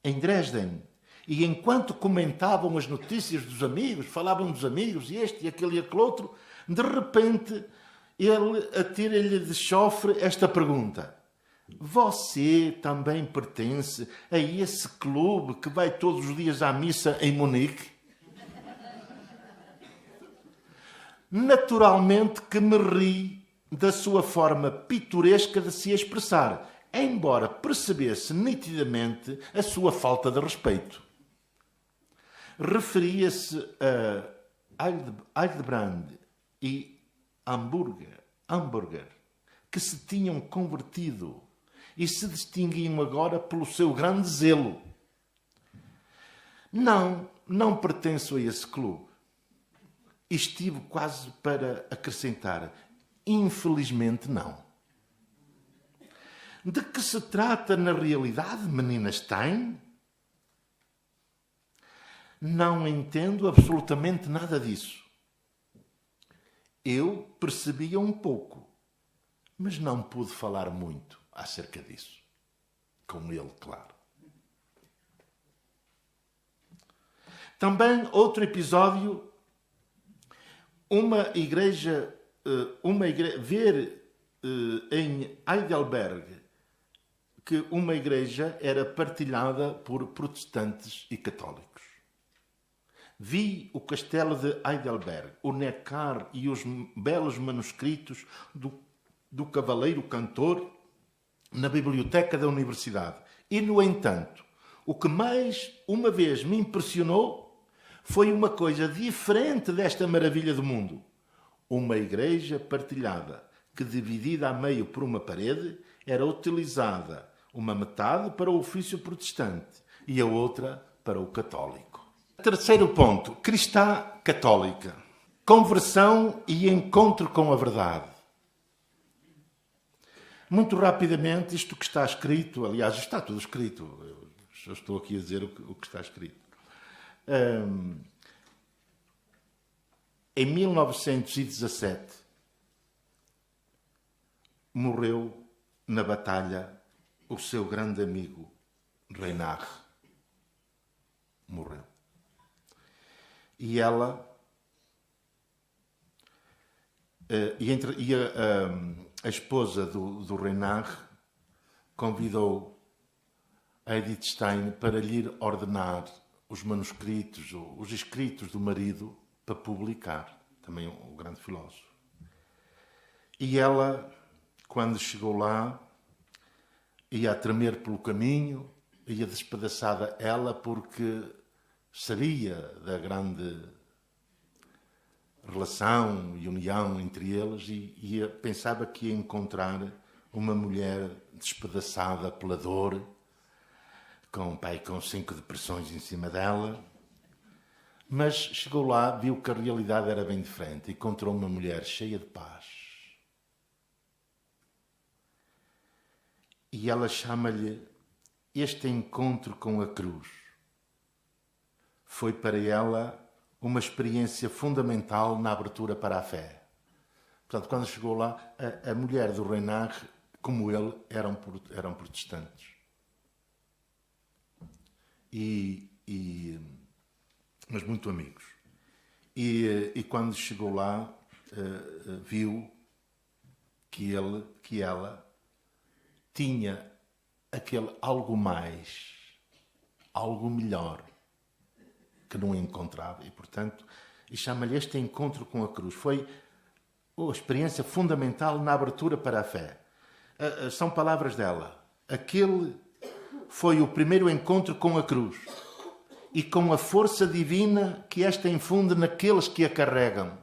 em Dresden. E enquanto comentavam as notícias dos amigos, falavam dos amigos, e este e aquele e aquele outro, de repente ele atira-lhe de chofre esta pergunta: você também pertence a esse clube que vai todos os dias à missa em Munique? Naturalmente que me ri da sua forma pitoresca de se expressar, embora percebesse nitidamente a sua falta de respeito. Referia-se a Hildebrand e Hamburger, que se tinham convertido e se distinguiam agora pelo seu grande zelo. Não pertenço a esse clube. E estive quase para acrescentar: infelizmente não. De que se trata na realidade, menina Stein? Não entendo absolutamente nada disso. Eu percebia um pouco, mas não pude falar muito acerca disso. Com ele, claro. Também outro episódio, ver em Heidelberg que uma igreja era partilhada por protestantes e católicos. Vi o castelo de Heidelberg, o Neckar e os belos manuscritos do Cavaleiro Cantor na biblioteca da universidade. E, no entanto, o que mais uma vez me impressionou foi uma coisa diferente desta maravilha do mundo. Uma igreja partilhada, que dividida a meio por uma parede, era utilizada uma metade para o ofício protestante e a outra para o católico. Terceiro ponto, cristã católica. Conversão e encontro com a verdade. Muito rapidamente, isto que está escrito, aliás, está tudo escrito, eu estou aqui a dizer o que está escrito. Em 1917, morreu na batalha o seu grande amigo, Reinhard. Morreu. E ela... a esposa do Reinhard convidou a Edith Stein para lhe ordenar os manuscritos, os escritos do marido, para publicar. Também um grande filósofo. E ela, quando chegou lá, ia a tremer pelo caminho, ia despedaçada ela, porque sabia da grande relação e união entre eles e pensava que ia encontrar uma mulher despedaçada pela dor, com 5 depressões em cima dela. Mas chegou lá, viu que a realidade era bem diferente. Encontrou uma mulher cheia de paz. E ela chama-lhe este encontro com a cruz. Foi para ela uma experiência fundamental na abertura para a fé. Portanto, quando chegou lá, a mulher do Reinhard, como ele, eram protestantes. Mas muito amigos. E quando chegou lá, viu que ela tinha aquele algo mais, algo melhor, que não encontrava. E, portanto, chama-lhe este encontro com a cruz. Foi a experiência fundamental na abertura para a fé. São palavras dela. Aquele foi o primeiro encontro com a cruz e com a força divina que esta infunde naqueles que a carregam.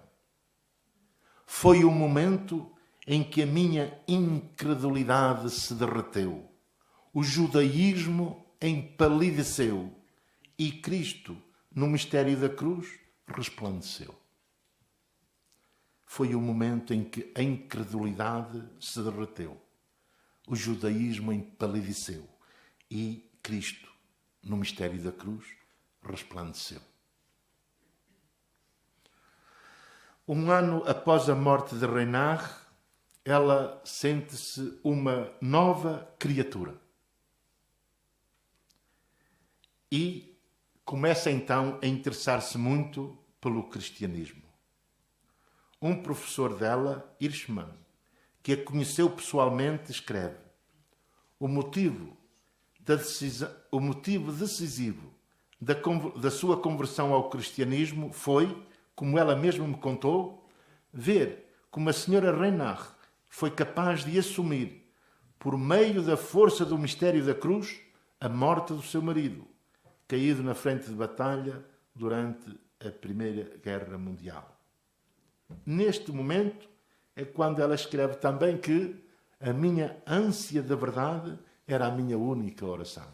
Foi o momento em que a minha incredulidade se derreteu. O judaísmo empalideceu e Cristo, no mistério da cruz, resplandeceu. Foi o momento em que a incredulidade se derreteu. O judaísmo empalideceu e Cristo, no mistério da cruz, resplandeceu. Um ano após a morte de Reinhard, ela sente-se uma nova criatura. E começa então a interessar-se muito pelo cristianismo. Um professor dela, Hirschman, que a conheceu pessoalmente, escreve: o motivo decisivo da sua conversão ao cristianismo foi, como ela mesma me contou, ver como a senhora Reinhard foi capaz de assumir, por meio da força do mistério da cruz, a morte do seu marido, caído na frente de batalha durante a Primeira Guerra Mundial. Neste momento é quando ela escreve também que a minha ânsia da verdade era a minha única oração.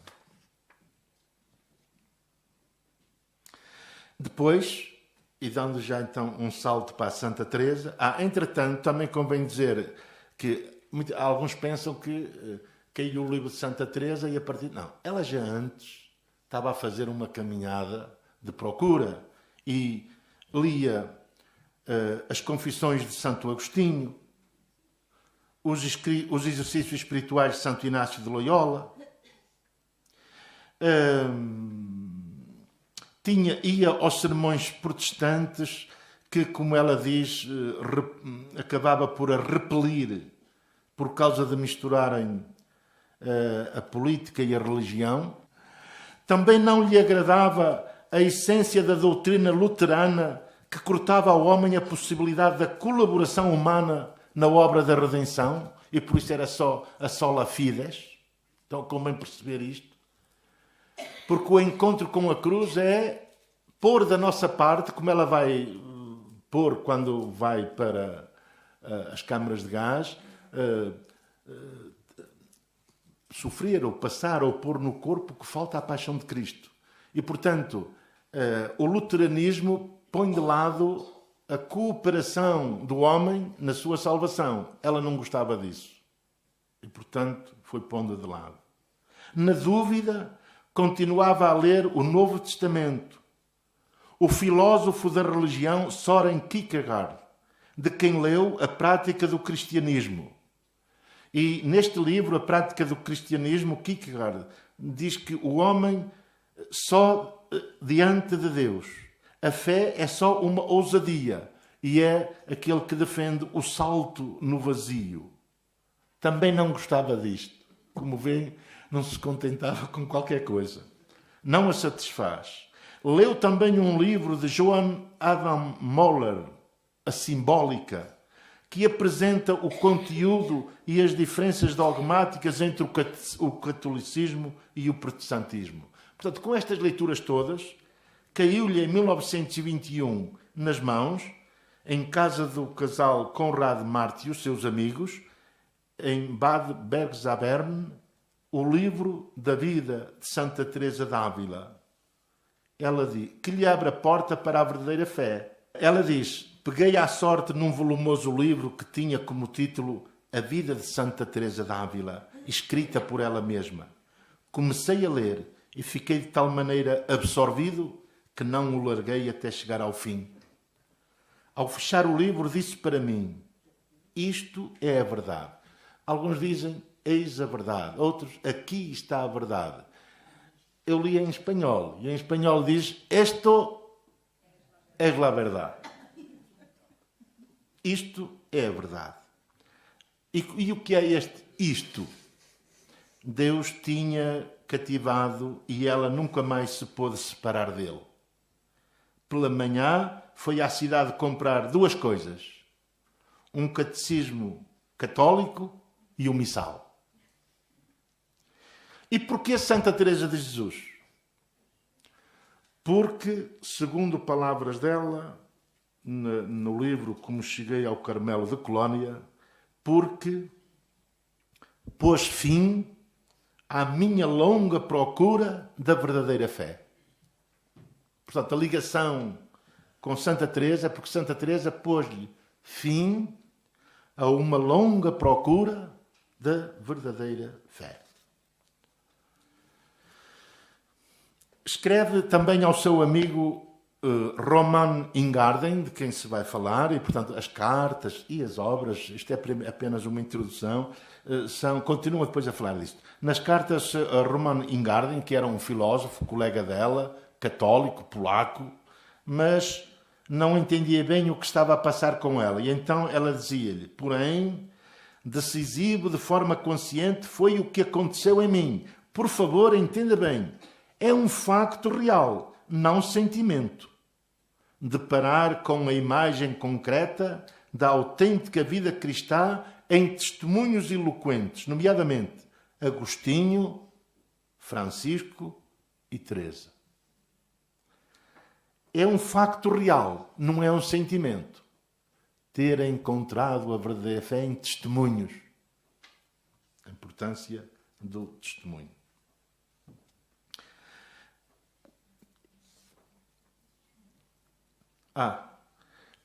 Depois, e dando já então um salto para a Santa Teresa, entretanto, também convém dizer que alguns pensam que caiu o livro de Santa Teresa e a partir... Não, ela já antes estava a fazer uma caminhada de procura e lia as Confissões de Santo Agostinho, os exercícios espirituais de Santo Inácio de Loyola, ia aos sermões protestantes que, como ela diz, acabava por a repelir por causa de misturarem a política e a religião. Também não lhe agradava a essência da doutrina luterana que cortava ao homem a possibilidade da colaboração humana na obra da redenção, e por isso era só a sola fides. Então convém perceber isto. Porque o encontro com a cruz é pôr da nossa parte, como ela vai pôr quando vai para as câmaras de gás, sofrer ou passar ou pôr no corpo que falta a paixão de Cristo. E, portanto, o luteranismo põe de lado a cooperação do homem na sua salvação. Ela não gostava disso. E, portanto, foi pondo de lado. Na dúvida, continuava a ler o Novo Testamento. O filósofo da religião Søren Kierkegaard, de quem leu A Prática do Cristianismo. E neste livro, A Prática do Cristianismo, Kierkegaard diz que o homem só diante de Deus. A fé é só uma ousadia e é aquele que defende o salto no vazio. Também não gostava disto. Como veem, não se contentava com qualquer coisa. Não a satisfaz. Leu também um livro de Johann Adam Möller, A Simbólica, que apresenta o conteúdo e as diferenças dogmáticas entre o catolicismo e o protestantismo. Portanto, com estas leituras todas, caiu-lhe em 1921 nas mãos, em casa do casal Conrad Marti e os seus amigos, em Bad Bergzabern, o livro da vida de Santa Teresa d'Ávila. Ela diz que lhe abre a porta para a verdadeira fé. Ela diz: peguei à sorte num volumoso livro que tinha como título A Vida de Santa Teresa d'Ávila, escrita por ela mesma. Comecei a ler e fiquei de tal maneira absorvido que não o larguei até chegar ao fim. Ao fechar o livro, disse para mim: isto é a verdade. Alguns dizem: eis a verdade. Outros: aqui está a verdade. Eu li em espanhol, e em espanhol diz: esto es la verdade. Isto é a verdade. E o que é isto? Deus tinha cativado e ela nunca mais se pôde separar dele. Pela manhã foi à cidade comprar duas coisas: um catecismo católico e um missal. E porquê Santa Teresa de Jesus? Porque, segundo palavras dela, no livro Como Cheguei ao Carmelo de Colónia, porque pôs fim à minha longa procura da verdadeira fé. Portanto, a ligação com Santa Teresa, porque Santa Teresa pôs-lhe fim a uma longa procura da verdadeira fé. Escreve também ao seu amigo Roman Ingarden, de quem se vai falar, e, portanto, as cartas e as obras, isto é apenas uma introdução, continua depois a falar disto. Nas cartas a Roman Ingarden, que era um filósofo, colega dela, católico, polaco, mas não entendia bem o que estava a passar com ela. E então ela dizia-lhe: porém, decisivo de forma consciente foi o que aconteceu em mim. Por favor, entenda bem. É um facto real, não sentimento. Deparar com a imagem concreta da autêntica vida cristã em testemunhos eloquentes, nomeadamente Agostinho, Francisco e Teresa. É um facto real, não é um sentimento. Ter encontrado a verdadeira fé em testemunhos. A importância do testemunho.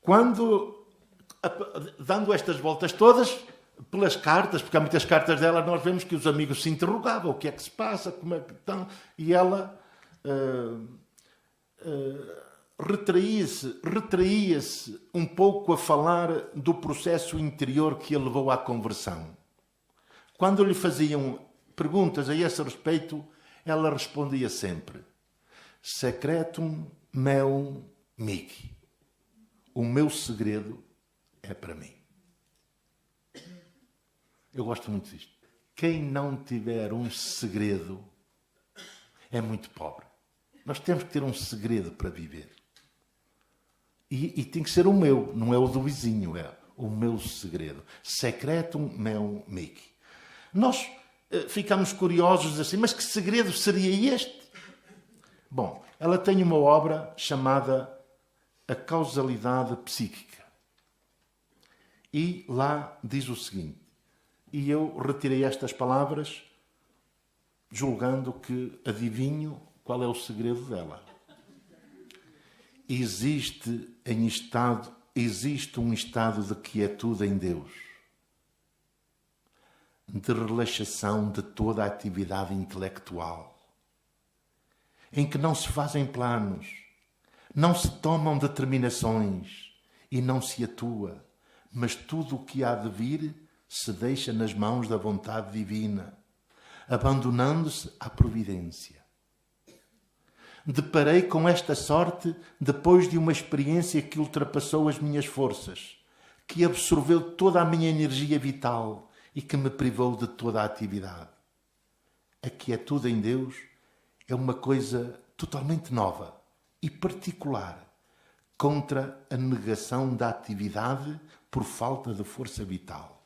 Quando, dando estas voltas todas, pelas cartas, porque há muitas cartas dela, nós vemos que os amigos se interrogavam: o que é que se passa, como é que estão? E ela retraía-se um pouco a falar do processo interior que a levou à conversão. Quando lhe faziam perguntas a esse respeito, ela respondia sempre: secretum meum mihi. O meu segredo é para mim. Eu gosto muito disto. Quem não tiver um segredo é muito pobre. Nós temos que ter um segredo para viver. E tem que ser o meu, não é o do vizinho, é o meu segredo. Secretum meum mihi. Nós ficamos curiosos assim: mas que segredo seria este? Bom, ela tem uma obra chamada A Causalidade Psíquica. E lá diz o seguinte, e eu retirei estas palavras julgando que adivinho qual é o segredo dela. Existe um estado de quietude em Deus, de relaxação de toda a atividade intelectual, em que não se fazem planos, não se tomam determinações e não se atua, mas tudo o que há de vir se deixa nas mãos da vontade divina, abandonando-se à providência. Deparei com esta sorte depois de uma experiência que ultrapassou as minhas forças, que absorveu toda a minha energia vital e que me privou de toda a atividade. A quietude em Deus é uma coisa totalmente nova e particular contra a negação da atividade por falta de força vital.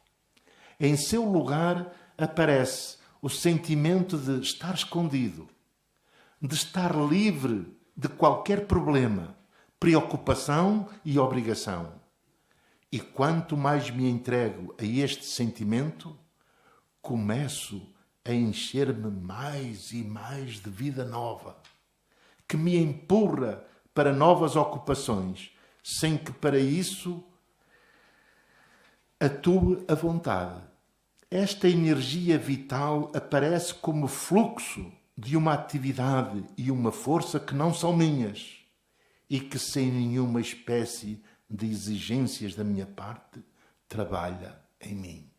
Em seu lugar aparece o sentimento de estar escondido, de estar livre de qualquer problema, preocupação e obrigação. E quanto mais me entrego a este sentimento, começo a encher-me mais e mais de vida nova, que me empurra para novas ocupações, sem que para isso atue a vontade. Esta energia vital aparece como fluxo de uma atividade e uma força que não são minhas e que, sem nenhuma espécie de exigências da minha parte, trabalha em mim.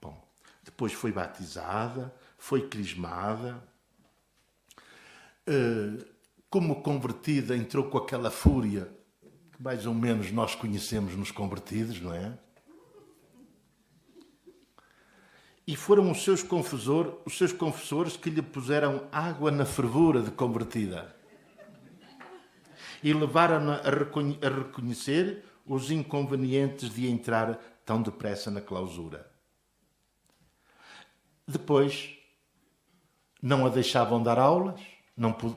Bom, depois foi batizada, foi crismada, como convertida, entrou com aquela fúria que mais ou menos nós conhecemos nos convertidos, não é? E foram os seus confessores que lhe puseram água na fervura de convertida e levaram-na a reconhecer os inconvenientes de entrar tão depressa na clausura. Depois, não a deixavam dar aulas,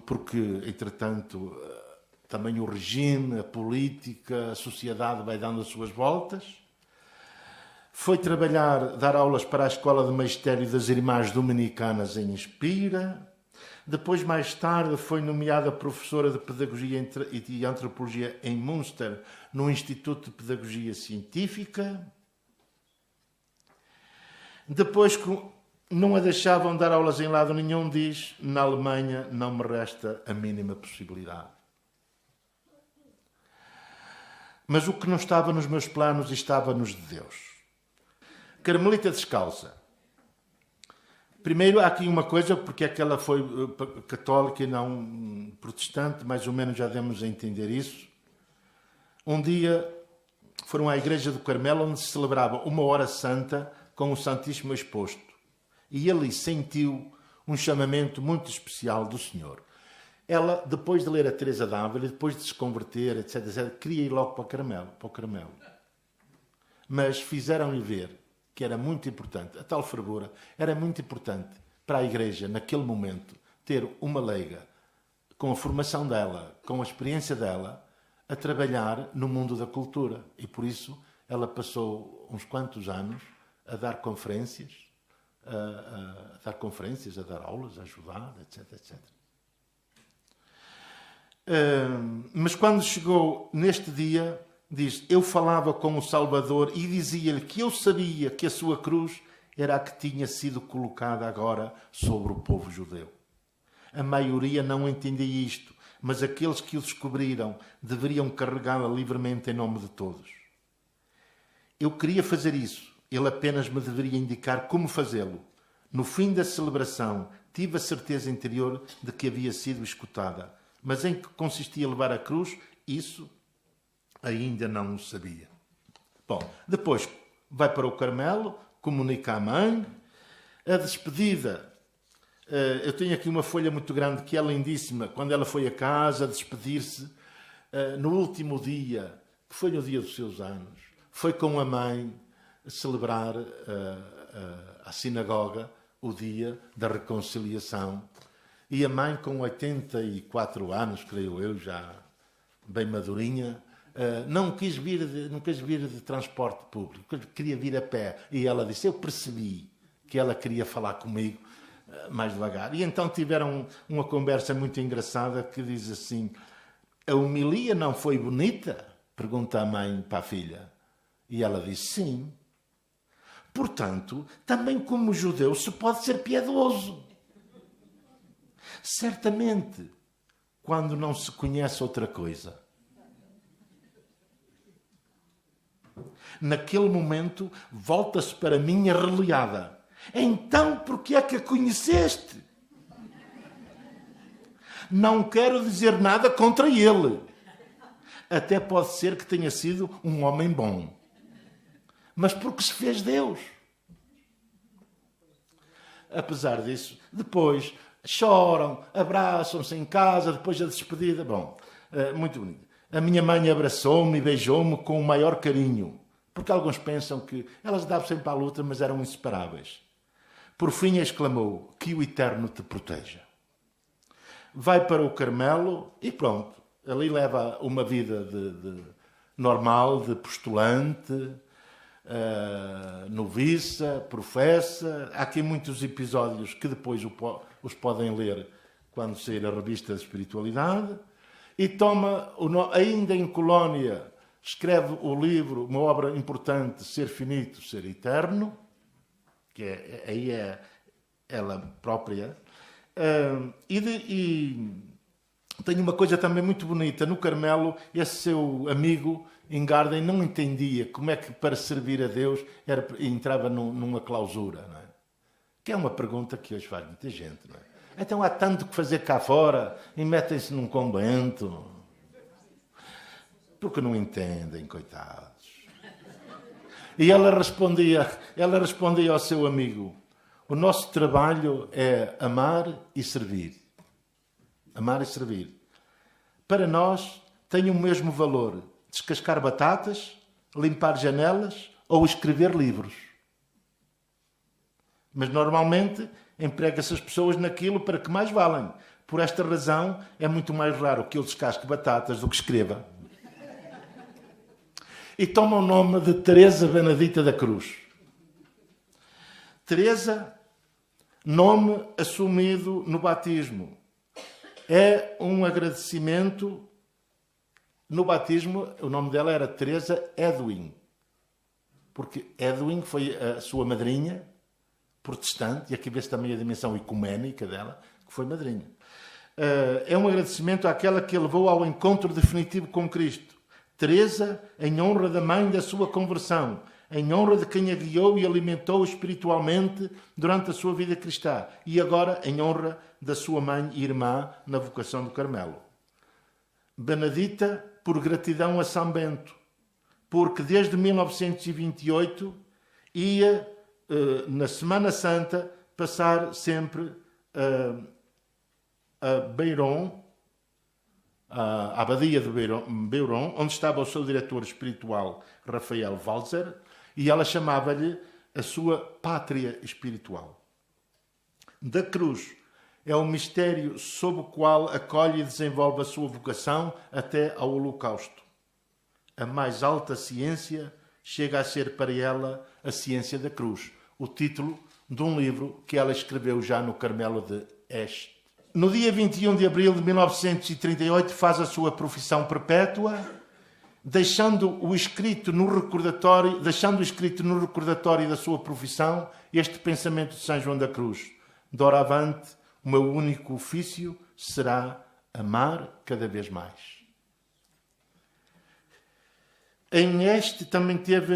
porque, entretanto, também o regime, a política, a sociedade vai dando as suas voltas. Foi dar aulas para a Escola de Magistério das Irmãs Dominicanas em Espira. Depois, mais tarde, foi nomeada professora de Pedagogia e de Antropologia em Münster, no Instituto de Pedagogia Científica. Depois, não a deixavam dar aulas em lado nenhum, diz, na Alemanha não me resta a mínima possibilidade. Mas o que não estava nos meus planos estava nos de Deus. Carmelita descalça. Primeiro, há aqui uma coisa, porque é que ela foi católica e não protestante, mais ou menos já demos a entender isso. Um dia foram à igreja do Carmelo, onde se celebrava uma hora santa com o Santíssimo exposto. E ali sentiu um chamamento muito especial do Senhor. Ela, depois de ler a Teresa d'Ávila, depois de se converter, etc., queria ir logo para o Carmelo. Mas fizeram-lhe ver que era muito importante, a tal fervura, era muito importante para a Igreja, naquele momento, ter uma leiga, com a formação dela, com a experiência dela, a trabalhar no mundo da cultura. E por isso ela passou uns quantos anos a dar conferências, a dar aulas, a ajudar, etc, etc. Mas quando chegou neste dia, diz, eu falava com o Salvador e dizia-lhe que eu sabia que a sua cruz era a que tinha sido colocada agora sobre o povo judeu. A maioria não entendia isto, mas aqueles que o descobriram deveriam carregá-la livremente em nome de todos. Eu queria fazer isso, ele apenas me deveria indicar como fazê-lo. No fim da celebração, tive a certeza interior de que havia sido escutada, mas em que consistia levar a cruz, isso ainda não o sabia. Bom, depois vai para o Carmelo, comunica à mãe, a despedida. Eu tenho aqui uma folha muito grande que é lindíssima. Quando ela foi a casa a despedir-se, no último dia, que foi no dia dos seus anos, foi com a mãe celebrar a sinagoga o dia da reconciliação E a mãe, com 84 anos, creio eu, já bem madurinha, não quis vir de transporte público, queria vir a pé. E ela disse, eu percebi que ela queria falar comigo mais devagar. E então tiveram uma conversa muito engraçada que diz assim, a homilia não foi bonita? Pergunta a mãe para a filha. E ela diz, sim. Portanto, também como judeu se pode ser piedoso. Certamente, quando não se conhece outra coisa. Naquele momento, volta-se para mim arreliada. Então, por que é que a conheceste? Não quero dizer nada contra ele. Até pode ser que tenha sido um homem bom. Mas porque se fez Deus. Apesar disso, depois choram, abraçam-se em casa, depois da despedida. Bom, muito bonito. A minha mãe abraçou-me e beijou-me com o maior carinho, porque alguns pensam que elas davam sempre à luta, mas eram inseparáveis. Por fim exclamou, que o Eterno te proteja. Vai para o Carmelo e pronto. Ali leva uma vida normal, de postulante, noviça, professa. Há aqui muitos episódios que depois os podem ler quando sair a revista de espiritualidade. E toma, ainda em Colónia, escreve o livro, uma obra importante, Ser Finito, Ser Eterno, que aí é ela própria. E tem uma coisa também muito bonita. No Carmelo, esse seu amigo Ingarden não entendia como é que para servir a Deus entrava numa clausura. Não é? Que é uma pergunta que hoje faz muita gente. Não é? Então há tanto que fazer cá fora e metem-se num convento. Porque não entendem, coitados. E ela respondia ao seu amigo, o nosso trabalho é amar e servir. Amar e servir. Para nós tem o mesmo valor descascar batatas, limpar janelas ou escrever livros. Mas normalmente emprega-se as pessoas naquilo para que mais valem. Por esta razão é muito mais raro que eu descasque batatas do que escreva. E toma o nome de Teresa Benedita da Cruz. Teresa, nome assumido no batismo. É um agradecimento. No batismo, o nome dela era Teresa Edwin. Porque Edwin foi a sua madrinha protestante, e aqui vê-se também a dimensão ecuménica dela, que foi madrinha. É um agradecimento àquela que a levou ao encontro definitivo com Cristo. Teresa, em honra da mãe da sua conversão, em honra de quem a guiou e alimentou espiritualmente durante a sua vida cristã, e agora em honra da sua mãe e irmã na vocação do Carmelo. Benedita, por gratidão a São Bento, porque desde 1928 ia, na Semana Santa, passar sempre a Beiron, a abadia de Beiron, onde estava o seu diretor espiritual, Rafael Walzer, e ela chamava-lhe a sua pátria espiritual. Da cruz é o mistério sob o qual acolhe e desenvolve a sua vocação até ao holocausto. A mais alta ciência chega a ser para ela a ciência da cruz, o título de um livro que ela escreveu já no Carmelo de Este. No dia 21 de abril de 1938 faz a sua profissão perpétua, deixando escrito no recordatório da sua profissão este pensamento de São João da Cruz. Doravante, o meu único ofício será amar cada vez mais. Em Este também teve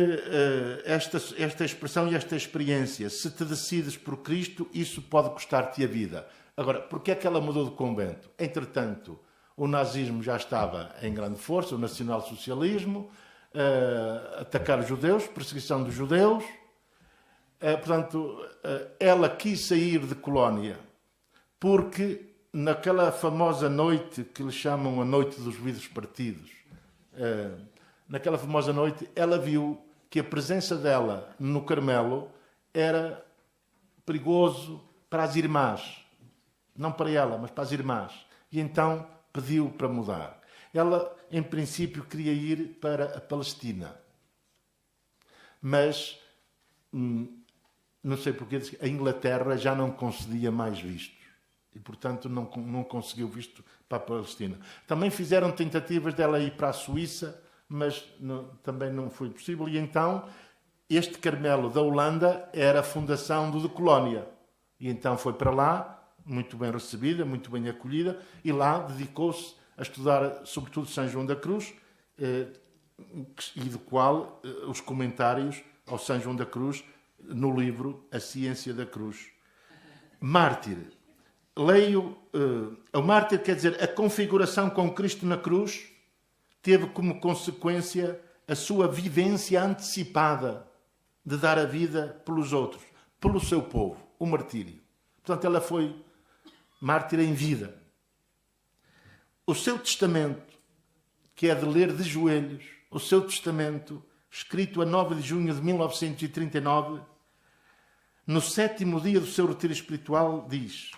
esta expressão e esta experiência. Se te decides por Cristo, isso pode custar-te a vida. Agora, porquê é que ela mudou de convento? Entretanto, o nazismo já estava em grande força, o nacionalsocialismo, atacar os judeus, perseguição dos judeus. Portanto, ela quis sair de Colónia porque naquela famosa noite que lhe chamam a Noite dos Vidros Partidos, naquela famosa noite, ela viu que a presença dela no Carmelo era perigoso para as irmãs. não para ela, mas para as irmãs. E então pediu para mudar. Ela, em princípio, queria ir para a Palestina. Mas, não sei porquê, a Inglaterra já não concedia mais vistos. E, portanto, não conseguiu visto para a Palestina. Também fizeram tentativas dela ir para a Suíça, mas também não foi possível. E então, este Carmelo da Holanda era a fundação do de Colónia. E então foi para lá, muito bem recebida, muito bem acolhida, e lá dedicou-se a estudar, sobretudo, São João da Cruz, e do qual os comentários ao São João da Cruz, no livro A Ciência da Cruz. Mártir. Leio, o mártir quer dizer a configuração com Cristo na cruz teve como consequência a sua vivência antecipada de dar a vida pelos outros, pelo seu povo, o martírio. Portanto, ela foi mártir em vida. O seu testamento, que é de ler de joelhos, o seu testamento, escrito a 9 de junho de 1939, no 7º dia do seu retiro espiritual, diz: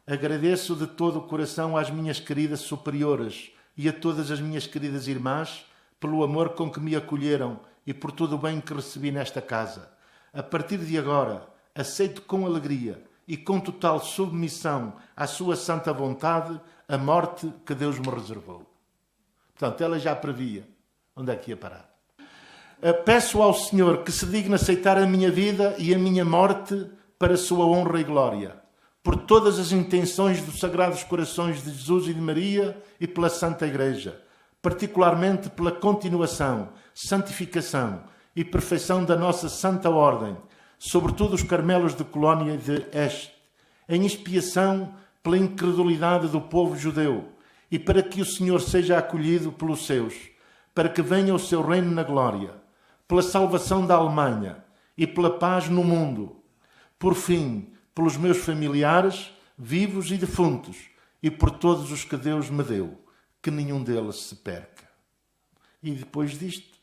agradeço de todo o coração às minhas queridas superioras e a todas as minhas queridas irmãs pelo amor com que me acolheram e por todo o bem que recebi nesta casa. A partir de agora, aceito com alegria e com total submissão à sua santa vontade a morte que Deus me reservou. Portanto, ela já previa onde é que ia parar. Peço ao Senhor que se digne aceitar a minha vida e a minha morte para a sua honra e glória, por todas as intenções dos Sagrados Corações de Jesus e de Maria e pela Santa Igreja, particularmente pela continuação, santificação e perfeição da nossa Santa Ordem, sobretudo os Carmelos de Colónia e de Este, em expiação pela incredulidade do povo judeu e para que o Senhor seja acolhido pelos seus, para que venha o seu reino na glória, pela salvação da Alemanha e pela paz no mundo, por fim, pelos meus familiares, vivos e defuntos, e por todos os que Deus me deu, que nenhum deles se perca. E depois disto,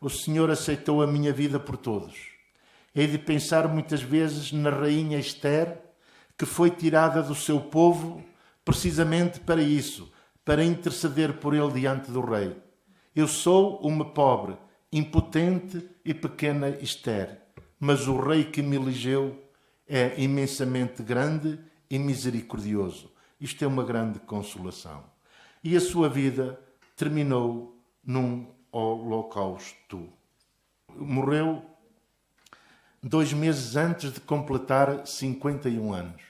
o Senhor aceitou a minha vida por todos. Hei de pensar muitas vezes na rainha Esther, que foi tirada do seu povo precisamente para isso, para interceder por ele diante do rei. Eu sou uma pobre, impotente e pequena Esther, mas o rei que me elegeu é imensamente grande e misericordioso. Isto é uma grande consolação. E a sua vida terminou num holocausto. Morreu 2 meses antes de completar 51 anos.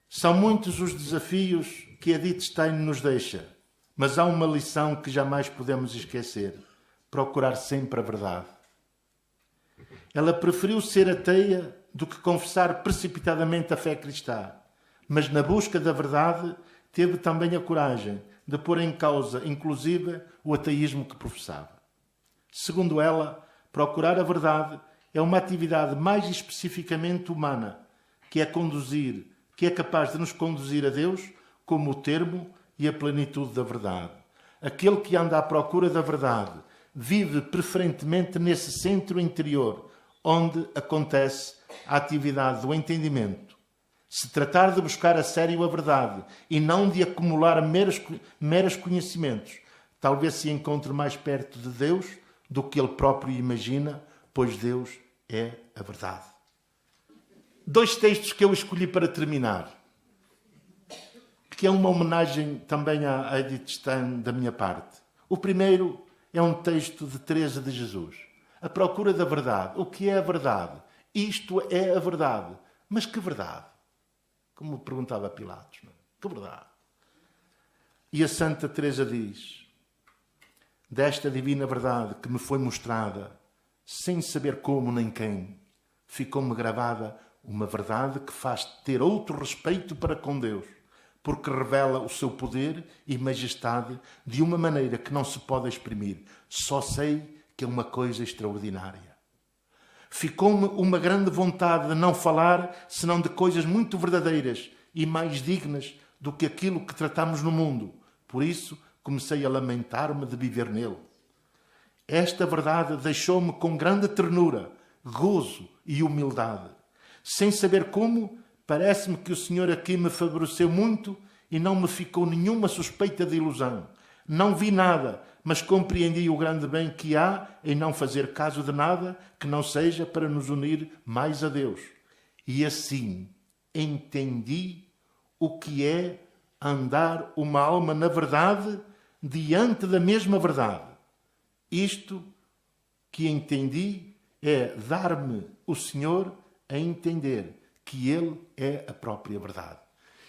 São muitos os desafios que Edith Stein nos deixa, mas há uma lição que jamais podemos esquecer: procurar sempre a verdade. Ela preferiu ser ateia do que confessar precipitadamente a fé cristã, mas na busca da verdade teve também a coragem de pôr em causa, inclusive, o ateísmo que professava. Segundo ela, procurar a verdade é uma atividade mais especificamente humana, que é capaz de nos conduzir a Deus como o termo e a plenitude da verdade. Aquele que anda à procura da verdade vive preferentemente nesse centro interior, onde acontece a atividade do entendimento. Se tratar de buscar a sério a verdade e não de acumular meros conhecimentos, talvez se encontre mais perto de Deus do que ele próprio imagina, pois Deus é a verdade. 2 textos que eu escolhi para terminar, que é uma homenagem também à Edith Stein da minha parte. O primeiro é um texto de Teresa de Jesus. A procura da verdade. O que é a verdade? Isto é a verdade. Mas que verdade? Como perguntava Pilatos. Não? Que verdade? E a Santa Teresa diz: desta divina verdade que me foi mostrada, sem saber como nem quem, ficou-me gravada uma verdade que faz ter outro respeito para com Deus, porque revela o seu poder e majestade de uma maneira que não se pode exprimir. Só sei que é uma coisa extraordinária. Ficou-me uma grande vontade de não falar senão de coisas muito verdadeiras e mais dignas do que aquilo que tratamos no mundo. Por isso, comecei a lamentar-me de viver nele. Esta verdade deixou-me com grande ternura, gozo e humildade. Sem saber como, parece-me que o Senhor aqui me favoreceu muito e não me ficou nenhuma suspeita de ilusão. Não vi nada, mas compreendi o grande bem que há em não fazer caso de nada que não seja para nos unir mais a Deus. E assim entendi o que é andar uma alma na verdade diante da mesma verdade. Isto que entendi é dar-me o Senhor a entender que Ele é a própria verdade.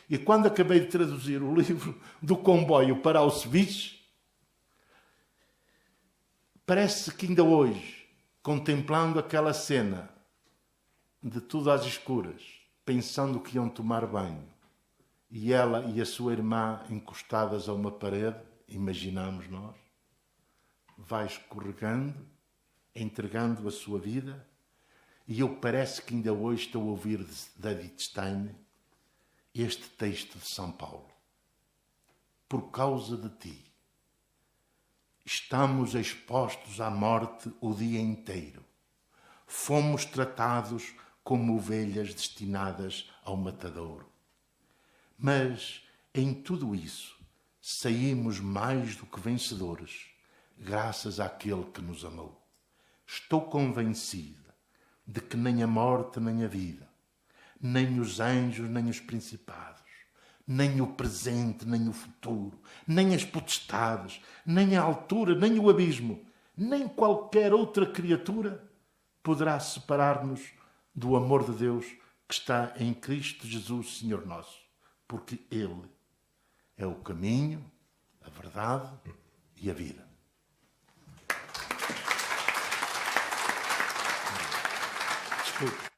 E quando acabei de traduzir o livro do comboio para Auschwitz, parece que ainda hoje, contemplando aquela cena de tudo às escuras, pensando que iam tomar banho, e ela e a sua irmã encostadas a uma parede, imaginamos nós, vai escorregando, entregando a sua vida, e eu parece que ainda hoje estou a ouvir de Edith Stein este texto de São Paulo. Por causa de ti, estamos expostos à morte o dia inteiro. Fomos tratados como ovelhas destinadas ao matadouro. Mas, em tudo isso, saímos mais do que vencedores, graças àquele que nos amou. Estou convencida de que nem a morte nem a vida, nem os anjos nem os principados, nem o presente nem o futuro, nem as potestades, nem a altura, nem o abismo, nem qualquer outra criatura poderá separar-nos do amor de Deus que está em Cristo Jesus, Senhor nosso. Porque Ele é o caminho, a verdade e a vida. Desculpe.